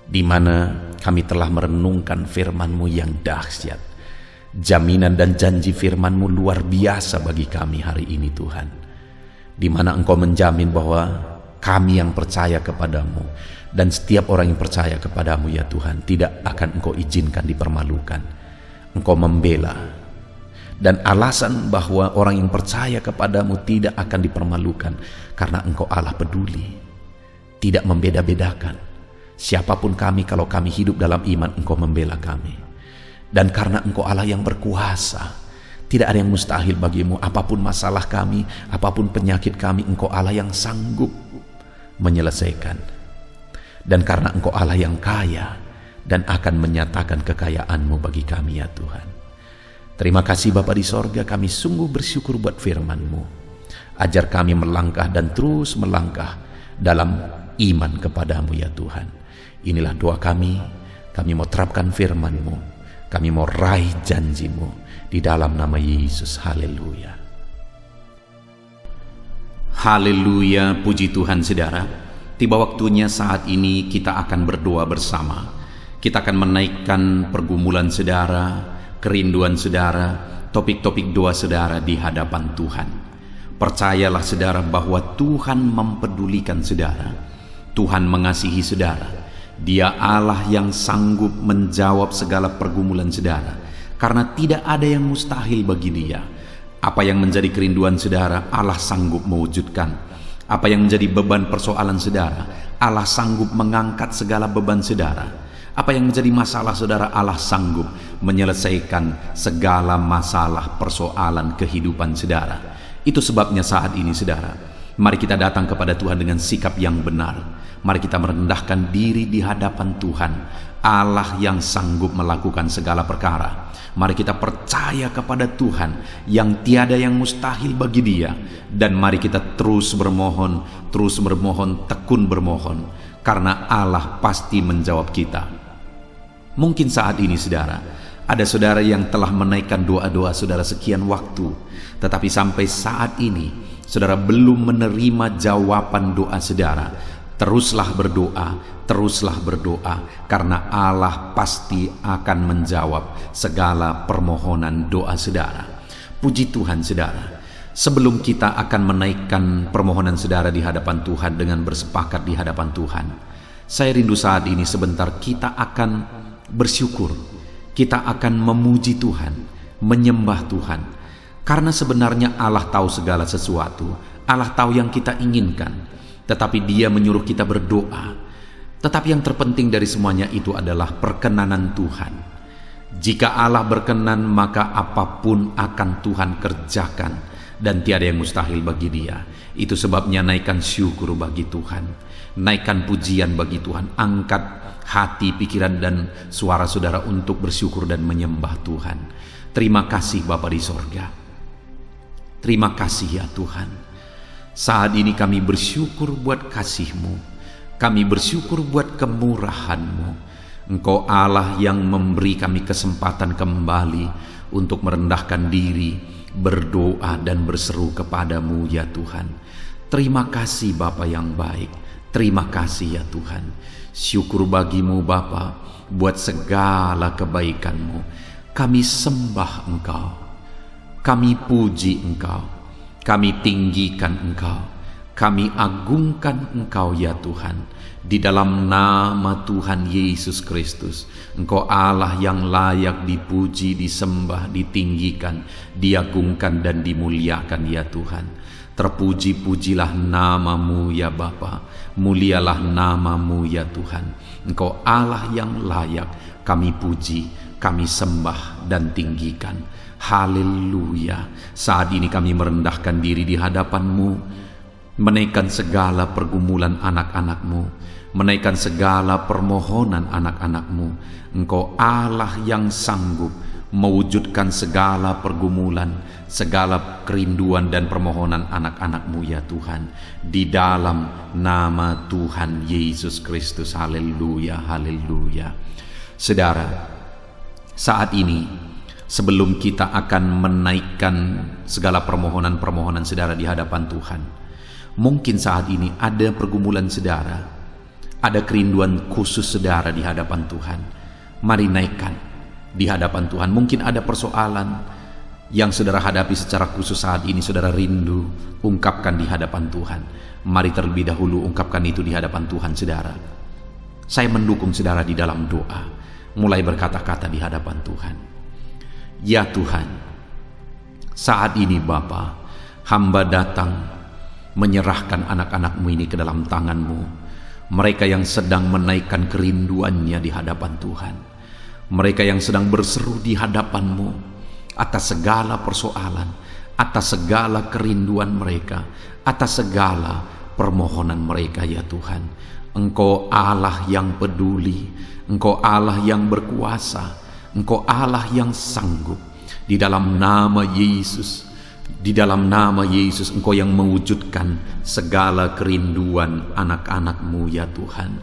Speaker 1: di mana kami telah merenungkan firman-Mu yang dahsyat. Jaminan dan janji firman-Mu luar biasa bagi kami hari ini, Tuhan, di mana Engkau menjamin bahwa kami yang percaya kepadamu dan setiap orang yang percaya kepadamu, ya Tuhan, tidak akan Engkau izinkan dipermalukan. Engkau membela, dan alasan bahwa orang yang percaya kepadamu tidak akan dipermalukan karena Engkau Allah peduli, tidak membeda-bedakan siapapun kami. Kalau kami hidup dalam iman, Engkau membela kami. Dan karena Engkau Allah yang berkuasa, tidak ada yang mustahil bagimu. Apapun masalah kami, apapun penyakit kami, Engkau Allah yang sanggup menyelesaikan. Dan karena Engkau Allah yang kaya dan akan menyatakan kekayaan-Mu bagi kami, ya Tuhan. Terima kasih Bapa di sorga, kami sungguh bersyukur buat firman-Mu. Ajar kami melangkah dan terus melangkah dalam iman kepadamu, ya Tuhan. Inilah doa kami mau terapkan firman-Mu, kami mau raih janji-Mu di dalam nama Yesus. Haleluya. Haleluya, puji Tuhan, saudara. Tiba waktunya saat ini kita akan berdoa bersama. Kita akan menaikkan pergumulan saudara, kerinduan saudara, topik-topik doa saudara di hadapan Tuhan. Percayalah saudara bahwa Tuhan mempedulikan saudara. Tuhan mengasihi saudara. Dia Allah yang sanggup menjawab segala pergumulan saudara, karena tidak ada yang mustahil bagi Dia. Apa yang menjadi kerinduan saudara, Allah sanggup mewujudkan. Apa yang menjadi beban persoalan saudara, Allah sanggup mengangkat segala beban saudara. Apa yang menjadi masalah saudara, Allah sanggup menyelesaikan segala masalah persoalan kehidupan saudara. Itu sebabnya saat ini saudara, mari kita datang kepada Tuhan dengan sikap yang benar. Mari kita merendahkan diri di hadapan Tuhan, Allah yang sanggup melakukan segala perkara. Mari kita percaya kepada Tuhan yang tiada yang mustahil bagi Dia. Dan mari kita terus bermohon, tekun bermohon, karena Allah pasti menjawab kita. Mungkin saat ini saudara, ada saudara yang telah menaikkan doa-doa saudara sekian waktu, tetapi sampai saat ini saudara belum menerima jawaban doa saudara. Teruslah berdoa, karena Allah pasti akan menjawab segala permohonan doa saudara. Puji Tuhan saudara. Sebelum kita akan menaikkan permohonan saudara di hadapan Tuhan dengan bersepakat di hadapan Tuhan, saya rindu saat ini sebentar kita akan bersyukur, kita akan memuji Tuhan, menyembah Tuhan. Karena sebenarnya Allah tahu segala sesuatu, Allah tahu yang kita inginkan, tetapi Dia menyuruh kita berdoa. Tetapi yang terpenting dari semuanya itu adalah perkenanan Tuhan. Jika Allah berkenan, maka apapun akan Tuhan kerjakan, dan tiada yang mustahil bagi Dia. Itu sebabnya naikkan syukur bagi Tuhan, naikkan pujian bagi Tuhan. Angkat hati, pikiran, dan suara saudara untuk bersyukur dan menyembah Tuhan. Terima kasih Bapa di sorga. Terima kasih ya Tuhan. Saat ini kami bersyukur buat kasih-Mu, kami bersyukur buat kemurahan-Mu. Engkau Allah yang memberi kami kesempatan kembali untuk merendahkan diri, berdoa dan berseru kepadamu ya Tuhan. Terima kasih Bapa yang baik, terima kasih ya Tuhan. Syukur bagimu Bapa buat segala kebaikan-Mu. Kami sembah Engkau, kami puji Engkau, kami tinggikan Engkau, kami agungkan Engkau ya Tuhan. Di dalam nama Tuhan Yesus Kristus, Engkau Allah yang layak dipuji, disembah, ditinggikan, diagungkan dan dimuliakan ya Tuhan. Terpuji-pujilah nama-Mu ya Bapa, mulialah nama-Mu ya Tuhan. Engkau Allah yang layak kami puji, kami sembah dan tinggikan. Haleluya. Saat ini kami merendahkan diri di hadapan-Mu, menaikkan segala pergumulan anak-anak-Mu, menaikkan segala permohonan anak-anak-Mu. Engkau Allah yang sanggup mewujudkan segala pergumulan, segala kerinduan dan permohonan anak-anak-Mu ya Tuhan, di dalam nama Tuhan Yesus Kristus. Haleluya, haleluya. Saudara, saat ini sebelum kita akan menaikkan segala permohonan-permohonan saudara di hadapan Tuhan, mungkin saat ini ada pergumulan saudara, ada kerinduan khusus saudara di hadapan Tuhan. Mari naikkan di hadapan Tuhan. Mungkin ada persoalan yang saudara hadapi secara khusus saat ini, saudara rindu, ungkapkan di hadapan Tuhan. Mari terlebih dahulu ungkapkan itu di hadapan Tuhan saudara. Saya mendukung saudara di dalam doa, mulai berkata-kata di hadapan Tuhan. Ya Tuhan, saat ini Bapa, hamba datang menyerahkan anak-anak-Mu ini ke dalam tangan-Mu. Mereka yang sedang menaikkan kerinduannya di hadapan Tuhan, mereka yang sedang berseru di hadapan-Mu atas segala persoalan, atas segala kerinduan mereka, atas segala permohonan mereka ya Tuhan. Engkau Allah yang peduli, Engkau Allah yang berkuasa, Engkau Allah yang sanggup. Di dalam nama Yesus, di dalam nama Yesus, Engkau yang mewujudkan segala kerinduan anak-anak-Mu ya Tuhan.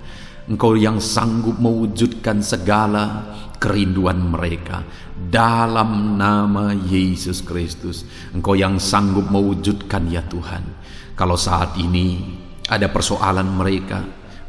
Speaker 1: Engkau yang sanggup mewujudkan segala kerinduan mereka dalam nama Yesus Kristus. Engkau yang sanggup mewujudkan ya Tuhan. Kalau saat ini ada persoalan mereka,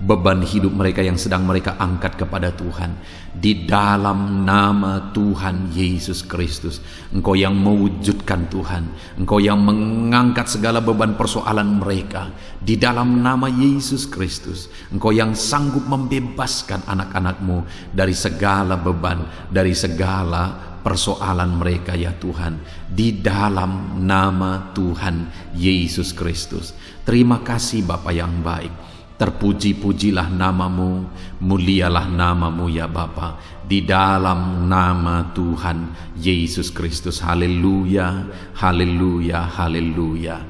Speaker 1: beban hidup mereka yang sedang mereka angkat kepada Tuhan, di dalam nama Tuhan Yesus Kristus, Engkau yang mewujudkan Tuhan, Engkau yang mengangkat segala beban persoalan mereka, di dalam nama Yesus Kristus, Engkau yang sanggup membebaskan anak-anak-Mu dari segala beban, dari segala persoalan mereka ya Tuhan, di dalam nama Tuhan Yesus Kristus. Terima kasih Bapa yang baik. Terpuji-pujilah nama-Mu, mulialah nama-Mu ya Bapa, di dalam nama Tuhan Yesus Kristus. Haleluya, haleluya, haleluya.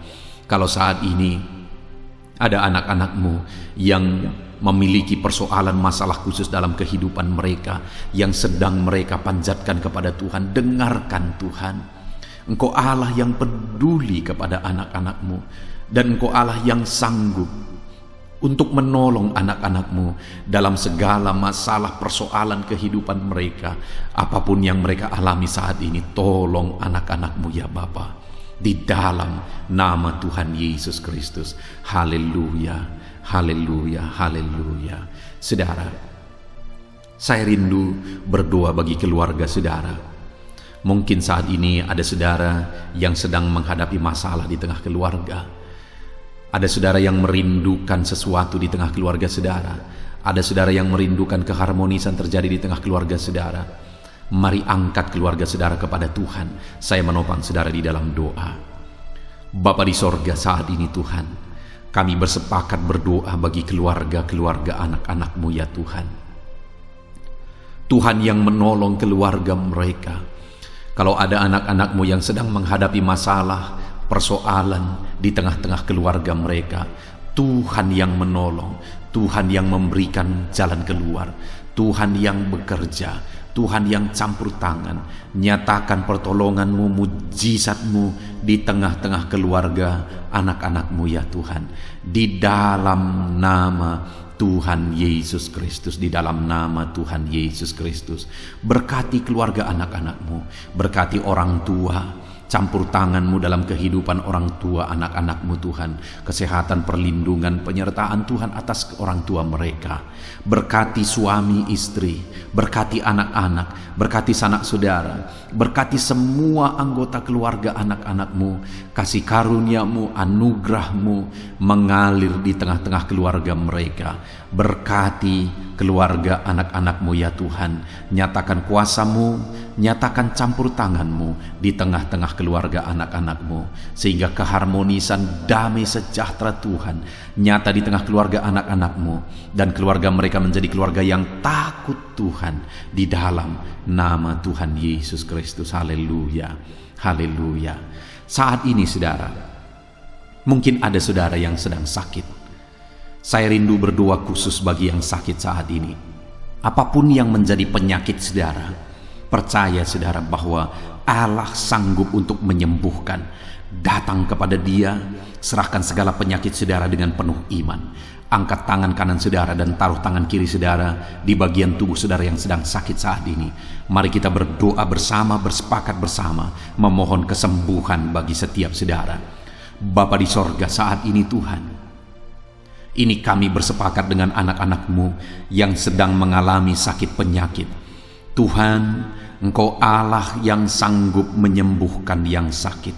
Speaker 1: Kalau saat ini ada anak-anak-Mu yang memiliki persoalan masalah khusus dalam kehidupan mereka, yang sedang mereka panjatkan kepada Tuhan, dengarkan Tuhan. Engkau Allah yang peduli kepada anak-anak-Mu, dan Engkau Allah yang sanggup untuk menolong anak-anak-Mu dalam segala masalah persoalan kehidupan mereka. Apapun yang mereka alami saat ini, tolong anak-anak-Mu ya Bapa, di dalam nama Tuhan Yesus Kristus. Haleluya, haleluya, haleluya. Saudara, saya rindu berdoa bagi keluarga saudara. Mungkin saat ini ada saudara yang sedang menghadapi masalah di tengah keluarga. Ada saudara yang merindukan sesuatu di tengah keluarga saudara. Ada saudara yang merindukan keharmonisan terjadi di tengah keluarga saudara. Mari angkat keluarga saudara kepada Tuhan. Saya menopang saudara di dalam doa. Bapa di sorga, saat ini Tuhan, kami bersepakat berdoa bagi keluarga-keluarga anak-anak-Mu ya Tuhan. Tuhan yang menolong keluarga mereka. Kalau ada anak-anak-Mu yang sedang menghadapi masalah, persoalan di tengah-tengah keluarga mereka, Tuhan yang menolong, Tuhan yang memberikan jalan keluar, Tuhan yang bekerja, Tuhan yang campur tangan. Nyatakan pertolongan-Mu, mujizat-Mu di tengah-tengah keluarga anak-anak-Mu ya Tuhan, di dalam nama Tuhan Yesus Kristus, di dalam nama Tuhan Yesus Kristus. Berkati keluarga anak-anak-Mu, berkati orang tua, campur tangan-Mu dalam kehidupan orang tua anak-anak-Mu Tuhan. Kesehatan, perlindungan, penyertaan Tuhan atas orang tua mereka. Berkati suami istri, berkati anak-anak, berkati sanak saudara, berkati semua anggota keluarga anak-anak-Mu. Kasih karunia-Mu, anugerah-Mu mengalir di tengah-tengah keluarga mereka. Berkati keluarga anak-anak-Mu ya Tuhan. Nyatakan kuasa-Mu nyatakan campur tangan-Mu di tengah-tengah keluarga anak-anak-Mu, sehingga keharmonisan damai sejahtera Tuhan nyata di tengah keluarga anak-anak-Mu, dan keluarga mereka menjadi keluarga yang takut Tuhan di dalam nama Tuhan Yesus Kristus. Haleluya, haleluya. Saat ini saudara, mungkin ada saudara yang sedang sakit. Saya rindu berdoa khusus bagi yang sakit saat ini. Apapun yang menjadi penyakit saudara, percaya saudara bahwa Allah sanggup untuk menyembuhkan. Datang kepada Dia, serahkan segala penyakit saudara dengan penuh iman. Angkat tangan kanan saudara dan taruh tangan kiri saudara di bagian tubuh saudara yang sedang sakit saat ini. Mari kita berdoa bersama, bersepakat bersama, memohon kesembuhan bagi setiap saudara. Bapa di sorga, saat ini Tuhan, ini kami bersepakat dengan anak-anak-Mu yang sedang mengalami sakit penyakit. Tuhan, Engkau Allah yang sanggup menyembuhkan yang sakit.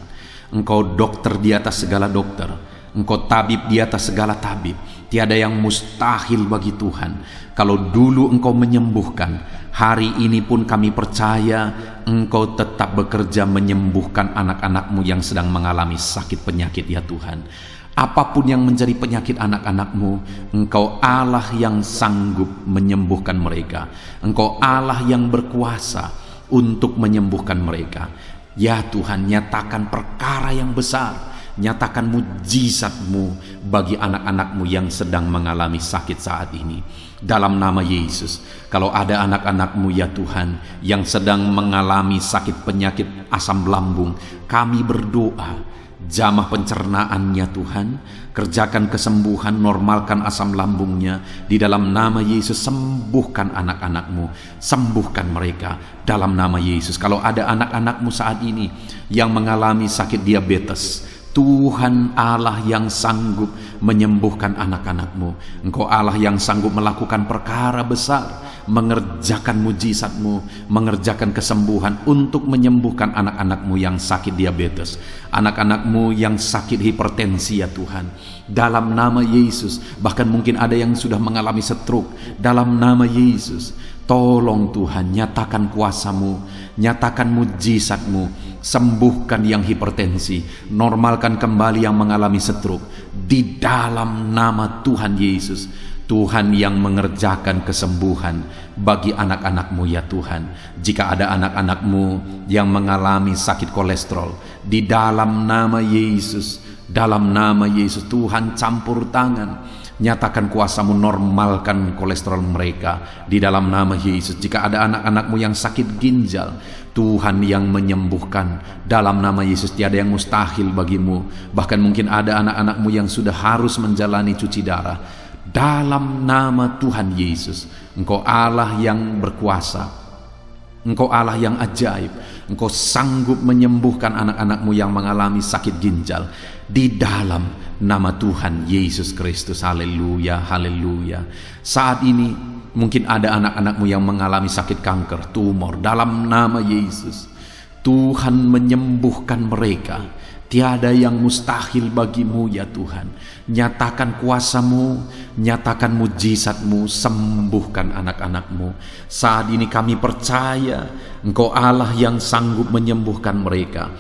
Speaker 1: Engkau dokter di atas segala dokter. Engkau tabib di atas segala tabib. Tiada yang mustahil bagi Tuhan. Kalau dulu Engkau menyembuhkan, hari ini pun kami percaya Engkau tetap bekerja menyembuhkan anak-anak-Mu yang sedang mengalami sakit penyakit ya Tuhan. Apapun yang menjadi penyakit anak-anak-Mu, Engkau Allah yang sanggup menyembuhkan mereka. Engkau Allah yang berkuasa untuk menyembuhkan mereka. Ya Tuhan, nyatakan perkara yang besar, nyatakan mujizat-Mu bagi anak-anak-Mu yang sedang mengalami sakit saat ini. Dalam nama Yesus, kalau ada anak-anak-Mu ya Tuhan yang sedang mengalami sakit penyakit asam lambung, kami berdoa, jamah pencernaannya Tuhan, kerjakan kesembuhan, normalkan asam lambungnya. Di dalam nama Yesus, sembuhkan anak-anak-Mu, sembuhkan mereka dalam nama Yesus. Kalau ada anak-anak-Mu saat ini yang mengalami sakit diabetes, Tuhan Allah yang sanggup menyembuhkan anak-anak-Mu. Engkau Allah yang sanggup melakukan perkara besar, mengerjakan mujizat-Mu, mengerjakan kesembuhan untuk menyembuhkan anak-anak-Mu yang sakit diabetes, anak-anak-Mu yang sakit hipertensi ya Tuhan. Dalam nama Yesus, bahkan mungkin ada yang sudah mengalami stroke. Dalam nama Yesus, tolong Tuhan, nyatakan kuasa-Mu, nyatakan mujizat-Mu, sembuhkan yang hipertensi, normalkan kembali yang mengalami stroke. Di dalam nama Tuhan Yesus, Tuhan yang mengerjakan kesembuhan bagi anak-anak-Mu ya Tuhan. Jika ada anak-anak-Mu yang mengalami sakit kolesterol, di dalam nama Yesus, dalam nama Yesus, Tuhan campur tangan, nyatakan kuasa-Mu, normalkan kolesterol mereka di dalam nama Yesus. Jika ada anak-anak-Mu yang sakit ginjal, Tuhan yang menyembuhkan dalam nama Yesus. Tiada yang mustahil bagimu. Bahkan mungkin ada anak-anak-Mu yang sudah harus menjalani cuci darah. Dalam nama Tuhan Yesus, Engkau Allah yang berkuasa, Engkau Allah yang ajaib. Engkau sanggup menyembuhkan anak-anak-Mu yang mengalami sakit ginjal di dalam nama Tuhan Yesus Kristus. Haleluya, haleluya. Saat ini mungkin ada anak-anak-Mu yang mengalami sakit kanker, tumor. Dalam nama Yesus, Tuhan menyembuhkan mereka. Tiada yang mustahil bagimu ya Tuhan. Nyatakan kuasa-Mu, nyatakan mujizat-Mu, sembuhkan anak-anak-Mu. Saat ini kami percaya Engkau Allah yang sanggup menyembuhkan mereka.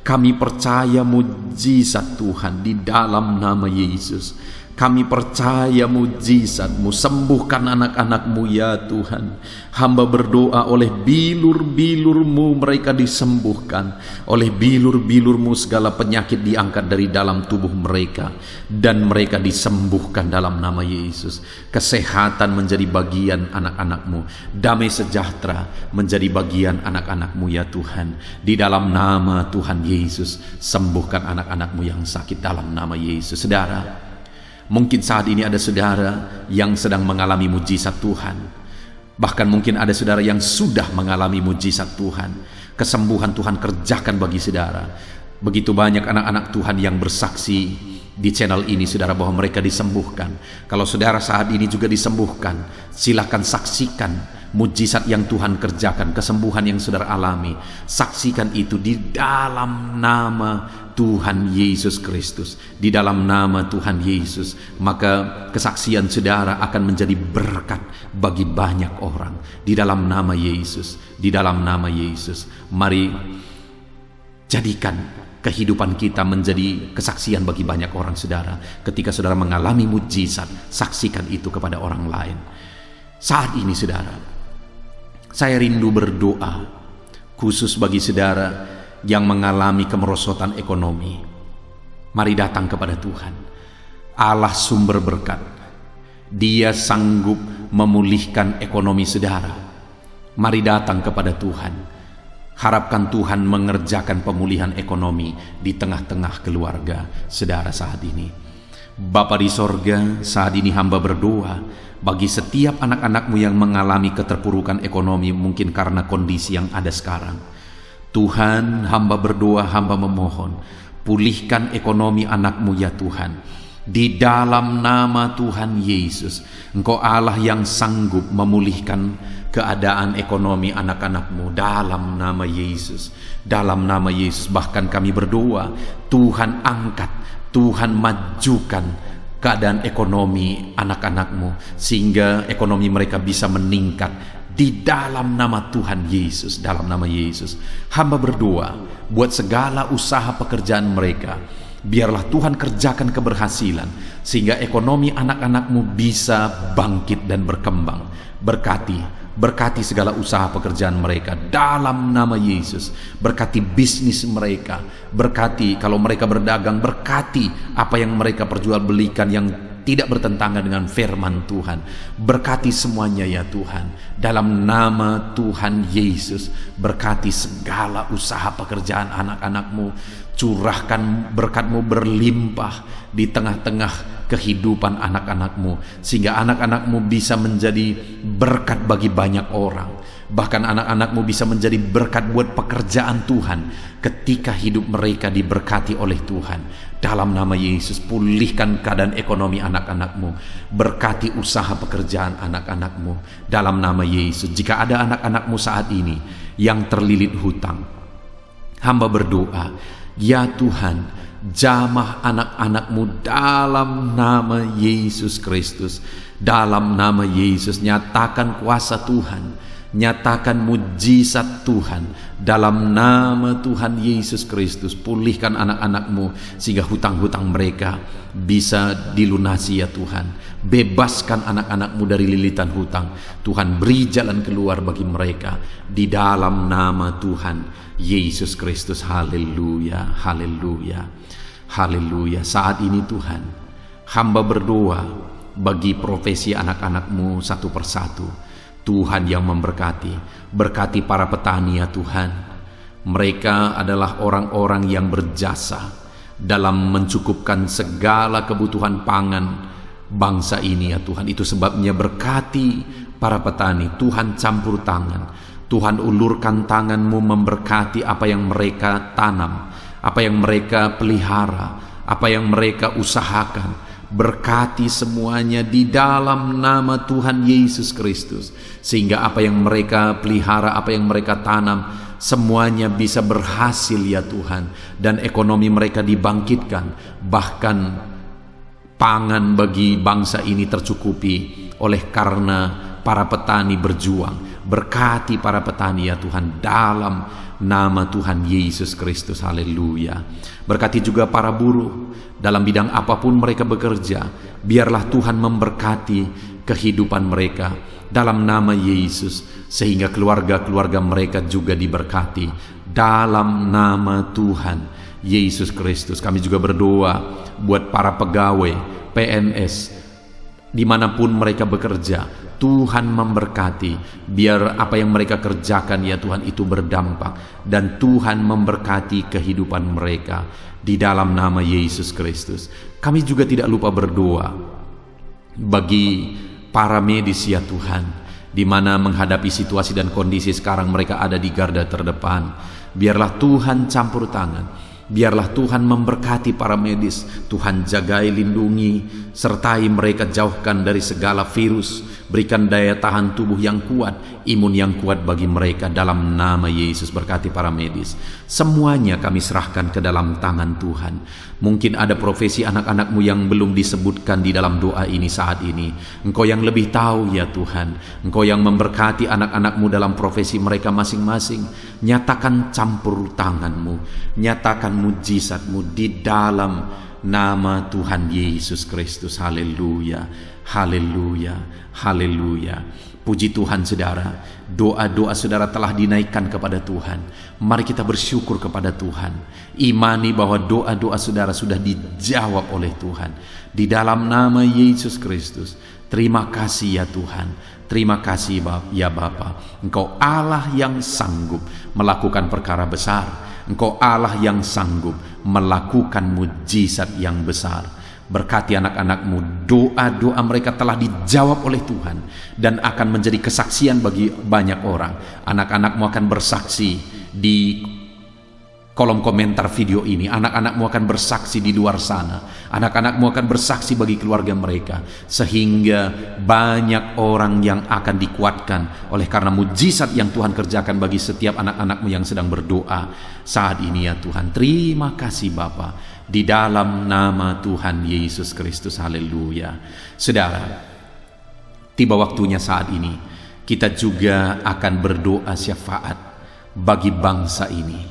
Speaker 1: Kami percaya mujizat Tuhan di dalam nama Yesus. Kami percaya mujizat-Mu, sembuhkan anak-anak-Mu ya Tuhan. Hamba berdoa oleh bilur-bilur-Mu mereka disembuhkan. Oleh bilur-bilur-Mu segala penyakit diangkat dari dalam tubuh mereka, dan mereka disembuhkan dalam nama Yesus. Kesehatan menjadi bagian anak-anak-Mu, damai sejahtera menjadi bagian anak-anak-Mu ya Tuhan. Di dalam nama Tuhan Yesus, sembuhkan anak-anak-Mu yang sakit dalam nama Yesus. Saudara, mungkin saat ini ada saudara yang sedang mengalami mujizat Tuhan. Bahkan mungkin ada saudara yang sudah mengalami mujizat Tuhan. Kesembuhan Tuhan kerjakan bagi saudara. Begitu banyak anak-anak Tuhan yang bersaksi di channel ini saudara bahwa mereka disembuhkan. Kalau saudara saat ini juga disembuhkan, silakan saksikan mujizat yang Tuhan kerjakan, kesembuhan yang saudara alami, saksikan itu di dalam nama Tuhan Yesus Kristus. Di dalam nama Tuhan Yesus, maka kesaksian saudara akan menjadi berkat bagi banyak orang. Di dalam nama Yesus, di dalam nama Yesus. Mari jadikan kehidupan kita menjadi kesaksian bagi banyak orang, saudara. Ketika saudara mengalami mujizat, saksikan itu kepada orang lain. Saat ini, saudara, saya rindu berdoa khusus bagi saudara yang mengalami kemerosotan ekonomi. Mari datang kepada Tuhan, Allah sumber berkat. Dia sanggup memulihkan ekonomi saudara. Mari datang kepada Tuhan. Harapkan Tuhan mengerjakan pemulihan ekonomi di tengah-tengah keluarga saudara saat ini. Bapa di sorga, saat ini hamba berdoa bagi setiap anak-anakmu yang mengalami keterpurukan ekonomi, mungkin karena kondisi yang ada sekarang. Tuhan, hamba berdoa, hamba memohon, pulihkan ekonomi anakmu ya Tuhan. Di dalam nama Tuhan Yesus, Engkau Allah yang sanggup memulihkan keadaan ekonomi anak-anakmu. Dalam nama Yesus, dalam nama Yesus. Bahkan kami berdoa, Tuhan angkat, Tuhan majukan keadaan ekonomi anak-anakmu, sehingga ekonomi mereka bisa meningkat. Di dalam nama Tuhan Yesus, dalam nama Yesus, hamba berdoa buat segala usaha pekerjaan mereka. Biarlah Tuhan kerjakan keberhasilan, sehingga ekonomi anak-anakmu bisa bangkit dan berkembang. Berkati segala usaha pekerjaan mereka dalam nama Yesus. Berkati bisnis mereka, berkati kalau mereka berdagang, berkati apa yang mereka perjualbelikan yang tidak bertentangan dengan firman Tuhan. Berkati semuanya ya Tuhan. Dalam nama Tuhan Yesus, berkati segala usaha pekerjaan anak-anakmu. Curahkan berkat-Mu berlimpah di tengah-tengah kehidupan anak-anakmu, sehingga anak-anakmu bisa menjadi berkat bagi banyak orang. Bahkan anak-anakmu bisa menjadi berkat buat pekerjaan Tuhan ketika hidup mereka diberkati oleh Tuhan. Dalam nama Yesus, pulihkan keadaan ekonomi anak-anakmu. Berkati usaha pekerjaan anak-anakmu. Dalam nama Yesus, jika ada anak-anakmu saat ini yang terlilit hutang, hamba berdoa, ya Tuhan, jamah anak-anakmu dalam nama Yesus Kristus. Dalam nama Yesus, nyatakan kuasa Tuhan, nyatakan mujizat Tuhan. Dalam nama Tuhan Yesus Kristus, pulihkan anak-anakmu sehingga hutang-hutang mereka bisa dilunasi ya Tuhan. Bebaskan anak-anakmu dari lilitan hutang. Tuhan, beri jalan keluar bagi mereka di dalam nama Tuhan Yesus Kristus. Haleluya, haleluya, haleluya. Saat ini Tuhan, hamba berdoa bagi profesi anak-anakmu satu persatu. Tuhan yang memberkati, berkati para petani ya Tuhan. Mereka adalah orang-orang yang berjasa dalam mencukupkan segala kebutuhan pangan bangsa ini ya Tuhan. Itu sebabnya berkati para petani. Tuhan campur tangan, Tuhan ulurkan tangan-Mu memberkati apa yang mereka tanam, apa yang mereka pelihara, apa yang mereka usahakan. Berkati semuanya di dalam nama Tuhan Yesus Kristus, sehingga apa yang mereka pelihara, apa yang mereka tanam, semuanya bisa berhasil ya Tuhan, dan ekonomi mereka dibangkitkan. Bahkan pangan bagi bangsa ini tercukupi oleh karena para petani berjuang. Berkati para petani ya Tuhan dalam nama Tuhan Yesus Kristus. Haleluya. Berkati juga para buruh dalam bidang apapun mereka bekerja. Biarlah Tuhan memberkati kehidupan mereka dalam nama Yesus, sehingga keluarga-keluarga mereka juga diberkati dalam nama Tuhan Yesus Kristus. Kami juga berdoa buat para pegawai PNS dimanapun mereka bekerja. Tuhan memberkati, biar apa yang mereka kerjakan ya Tuhan itu berdampak, dan Tuhan memberkati kehidupan mereka di dalam nama Yesus Kristus. Kami juga tidak lupa berdoa bagi para medis ya Tuhan, di mana menghadapi situasi dan kondisi sekarang mereka ada di garda terdepan. Biarlah Tuhan campur tangan, biarlah Tuhan memberkati para medis. Tuhan jagai, lindungi, sertai mereka, jauhkan dari segala virus, Berikan daya tahan tubuh yang kuat, imun yang kuat bagi mereka dalam nama Yesus. Berkati para medis. Semuanya kami serahkan ke dalam tangan Tuhan. Mungkin ada profesi anak-anakmu yang belum disebutkan di dalam doa ini saat ini. Engkau yang lebih tahu ya Tuhan. Engkau yang memberkati anak-anakmu dalam profesi mereka masing-masing. Nyatakan campur tanganmu, nyatakan mujizatmu di dalam nama Tuhan Yesus Kristus. Haleluya, haleluya, haleluya. Puji Tuhan saudara, doa-doa saudara telah dinaikkan kepada Tuhan. Mari kita bersyukur kepada Tuhan. Imani bahwa doa-doa saudara sudah dijawab oleh Tuhan. Di dalam nama Yesus Kristus. Terima kasih ya Tuhan. Terima kasih ya Bapa. Engkau Allah yang sanggup melakukan perkara besar. Engkau Allah yang sanggup melakukan mujizat yang besar. Berkati anak-anakmu, doa-doa mereka telah dijawab oleh Tuhan dan akan menjadi kesaksian bagi banyak orang. Anak-anakmu akan bersaksi di kolom komentar video ini. Anak-anakmu akan bersaksi di luar sana. Anak-anakmu akan bersaksi bagi keluarga mereka, sehingga banyak orang yang akan dikuatkan oleh karena mujizat yang Tuhan kerjakan bagi setiap anak-anakmu yang sedang berdoa saat ini ya Tuhan. Terima kasih Bapa. Di dalam nama Tuhan Yesus Kristus. Haleluya. Saudara, tiba waktunya saat ini kita juga akan berdoa syafaat bagi bangsa ini.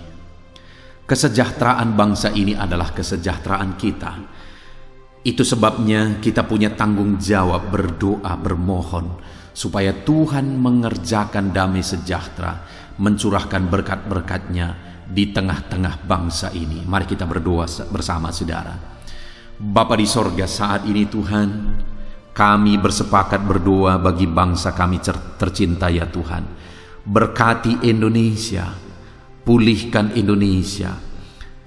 Speaker 1: Kesejahteraan bangsa ini adalah kesejahteraan kita. Itu sebabnya kita punya tanggung jawab berdoa, bermohon supaya Tuhan mengerjakan damai sejahtera, mencurahkan berkat-berkat-Nya di tengah-tengah bangsa ini. Mari kita berdoa bersama saudara. Bapa di sorga, saat ini Tuhan, kami bersepakat berdoa bagi bangsa kami tercinta ya Tuhan. Berkati Indonesia, pulihkan Indonesia,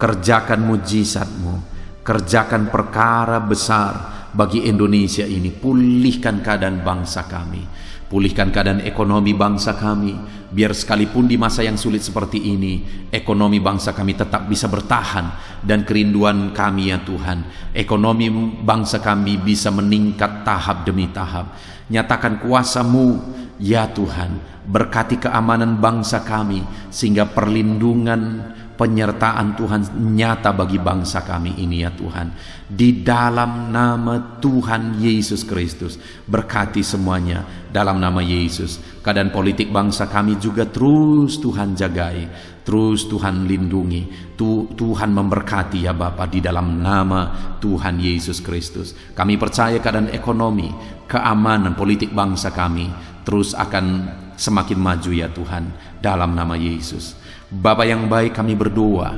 Speaker 1: kerjakan mujizat-Mu, kerjakan perkara besar bagi Indonesia ini. Pulihkan keadaan bangsa kami, pulihkan keadaan ekonomi bangsa kami. Biar sekalipun di masa yang sulit seperti ini, ekonomi bangsa kami tetap bisa bertahan. Dan kerinduan kami ya Tuhan, ekonomi bangsa kami bisa meningkat tahap demi tahap. Nyatakan kuasa-Mu ya Tuhan, berkati keamanan bangsa kami, sehingga perlindungan, penyertaan Tuhan nyata bagi bangsa kami ini ya Tuhan. Di dalam nama Tuhan Yesus Kristus, berkati semuanya dalam nama Yesus. Keadaan politik bangsa kami juga terus Tuhan jagai, terus Tuhan lindungi. Tuhan memberkati ya Bapa di dalam nama Tuhan Yesus Kristus. Kami percaya keadaan ekonomi, keamanan politik bangsa kami terus akan semakin maju ya Tuhan dalam nama Yesus. Bapa yang baik, kami berdoa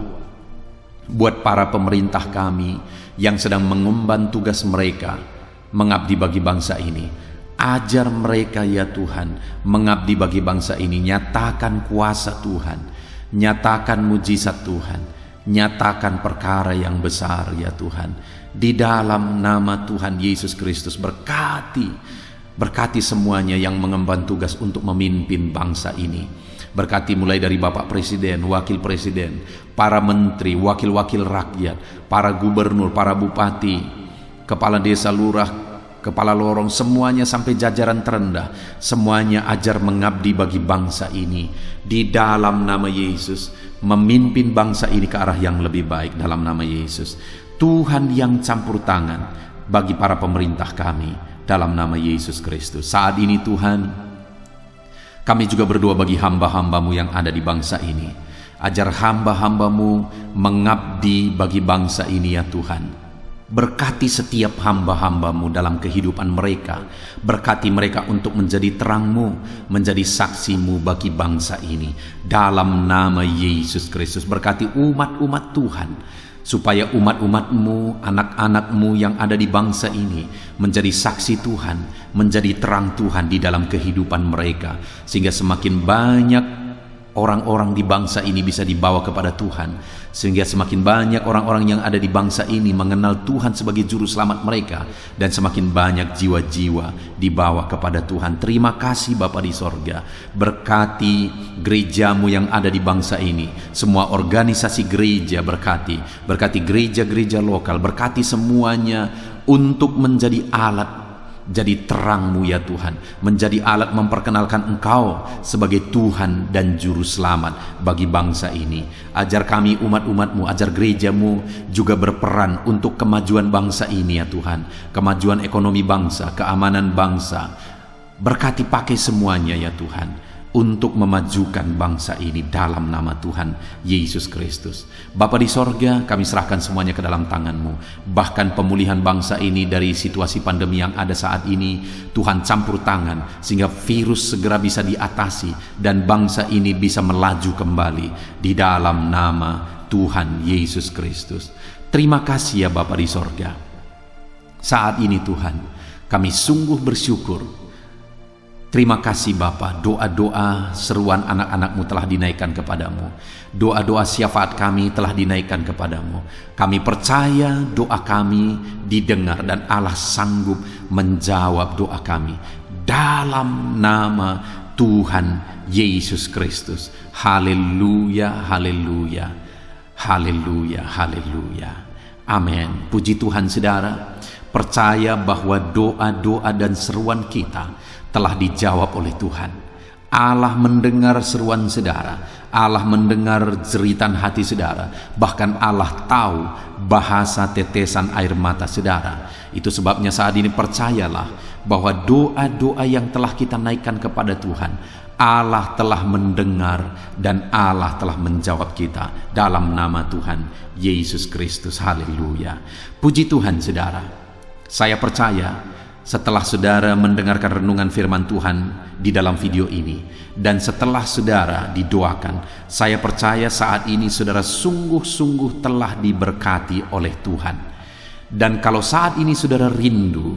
Speaker 1: buat para pemerintah kami yang sedang mengemban tugas mereka mengabdi bagi bangsa ini. Ajar mereka ya Tuhan mengabdi bagi bangsa ini. Nyatakan kuasa Tuhan, nyatakan mujizat Tuhan, nyatakan perkara yang besar ya Tuhan. Di dalam nama Tuhan Yesus Kristus, berkati semuanya yang mengemban tugas untuk memimpin bangsa ini. Berkati mulai dari Bapak Presiden, Wakil Presiden, para menteri, wakil-wakil rakyat, para gubernur, para bupati, kepala desa, lurah, kepala lorong, semuanya sampai jajaran terendah. Semuanya ajar mengabdi bagi bangsa ini. Di dalam nama Yesus, memimpin bangsa ini ke arah yang lebih baik dalam nama Yesus. Tuhan yang campur tangan bagi para pemerintah kami dalam nama Yesus Kristus. Saat ini Tuhan, kami juga berdoa bagi hamba-hamba-Mu yang ada di bangsa ini. Ajar hamba-hamba-Mu mengabdi bagi bangsa ini ya Tuhan. Berkati setiap hamba-hamba-Mu dalam kehidupan mereka. Berkati mereka untuk menjadi terang-Mu, menjadi saksi-Mu bagi bangsa ini. Dalam nama Yesus Kristus, berkati umat-umat Tuhan, supaya umat-umat-Mu, anak-anak-Mu yang ada di bangsa ini menjadi saksi Tuhan, menjadi terang Tuhan di dalam kehidupan mereka, sehingga semakin banyak orang-orang di bangsa ini bisa dibawa kepada Tuhan, sehingga semakin banyak orang-orang yang ada di bangsa ini mengenal Tuhan sebagai juru selamat mereka, dan semakin banyak jiwa-jiwa dibawa kepada Tuhan. Terima kasih Bapa di sorga. Berkati gereja-Mu yang ada di bangsa ini, semua organisasi gereja berkati gereja-gereja lokal, berkati semuanya untuk menjadi alat jadi terang-Mu ya Tuhan, menjadi alat memperkenalkan Engkau sebagai Tuhan dan Juru Selamat bagi bangsa ini. Ajar kami umat-umat-Mu, ajar gereja-Mu juga berperan untuk kemajuan bangsa ini ya Tuhan, kemajuan ekonomi bangsa, keamanan bangsa. Berkati pakai semuanya ya Tuhan, untuk memajukan bangsa ini dalam nama Tuhan Yesus Kristus. Bapa di sorga, kami serahkan semuanya ke dalam tangan-Mu. Bahkan pemulihan bangsa ini dari situasi pandemi yang ada saat ini, Tuhan campur tangan sehingga virus segera bisa diatasi dan bangsa ini bisa melaju kembali di dalam nama Tuhan Yesus Kristus. Terima kasih ya Bapa di sorga. Saat ini Tuhan, kami sungguh bersyukur. Terima kasih Bapa, doa-doa seruan anak-anak-Mu telah dinaikkan kepadamu. Doa-doa syafaat kami telah dinaikkan kepadamu. Kami percaya doa kami didengar dan Allah sanggup menjawab doa kami. Dalam nama Tuhan Yesus Kristus. Haleluya, haleluya, haleluya, haleluya. Amin. Puji Tuhan saudara. Percaya bahwa doa-doa dan seruan kita telah dijawab oleh Tuhan. Allah mendengar seruan saudara, Allah mendengar jeritan hati saudara, bahkan Allah tahu bahasa tetesan air mata saudara. Itu sebabnya saat ini percayalah bahwa doa-doa yang telah kita naikkan kepada Tuhan, Allah telah mendengar dan Allah telah menjawab kita dalam nama Tuhan Yesus Kristus. Haleluya. Puji Tuhan saudara. Saya percaya setelah saudara mendengarkan renungan firman Tuhan di dalam video ini, dan setelah saudara didoakan, saya percaya saat ini saudara sungguh-sungguh telah diberkati oleh Tuhan. Dan kalau saat ini saudara rindu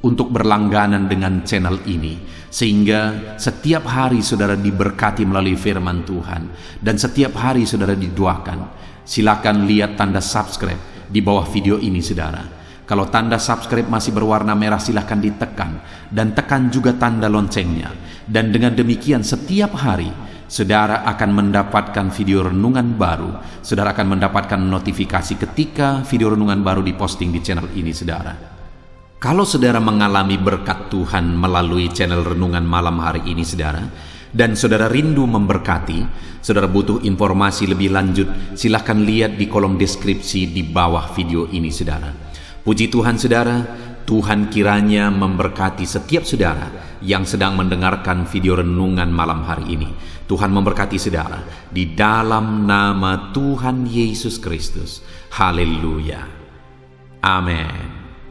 Speaker 1: untuk berlangganan dengan channel ini, sehingga setiap hari saudara diberkati melalui firman Tuhan, dan setiap hari saudara didoakan, silakan lihat tanda subscribe di bawah video ini saudara. Kalau tanda subscribe masih berwarna merah, silahkan ditekan dan tekan juga tanda loncengnya. Dan dengan demikian setiap hari saudara akan mendapatkan video renungan baru. Saudara akan mendapatkan notifikasi ketika video renungan baru diposting di channel ini saudara. Kalau saudara mengalami berkat Tuhan melalui channel renungan malam hari ini saudara, dan saudara rindu memberkati, saudara butuh informasi lebih lanjut, silahkan lihat di kolom deskripsi di bawah video ini saudara. Puji Tuhan saudara, Tuhan kiranya memberkati setiap saudara yang sedang mendengarkan video renungan malam hari ini. Tuhan memberkati saudara di dalam nama Tuhan Yesus Kristus. Haleluya. Amin.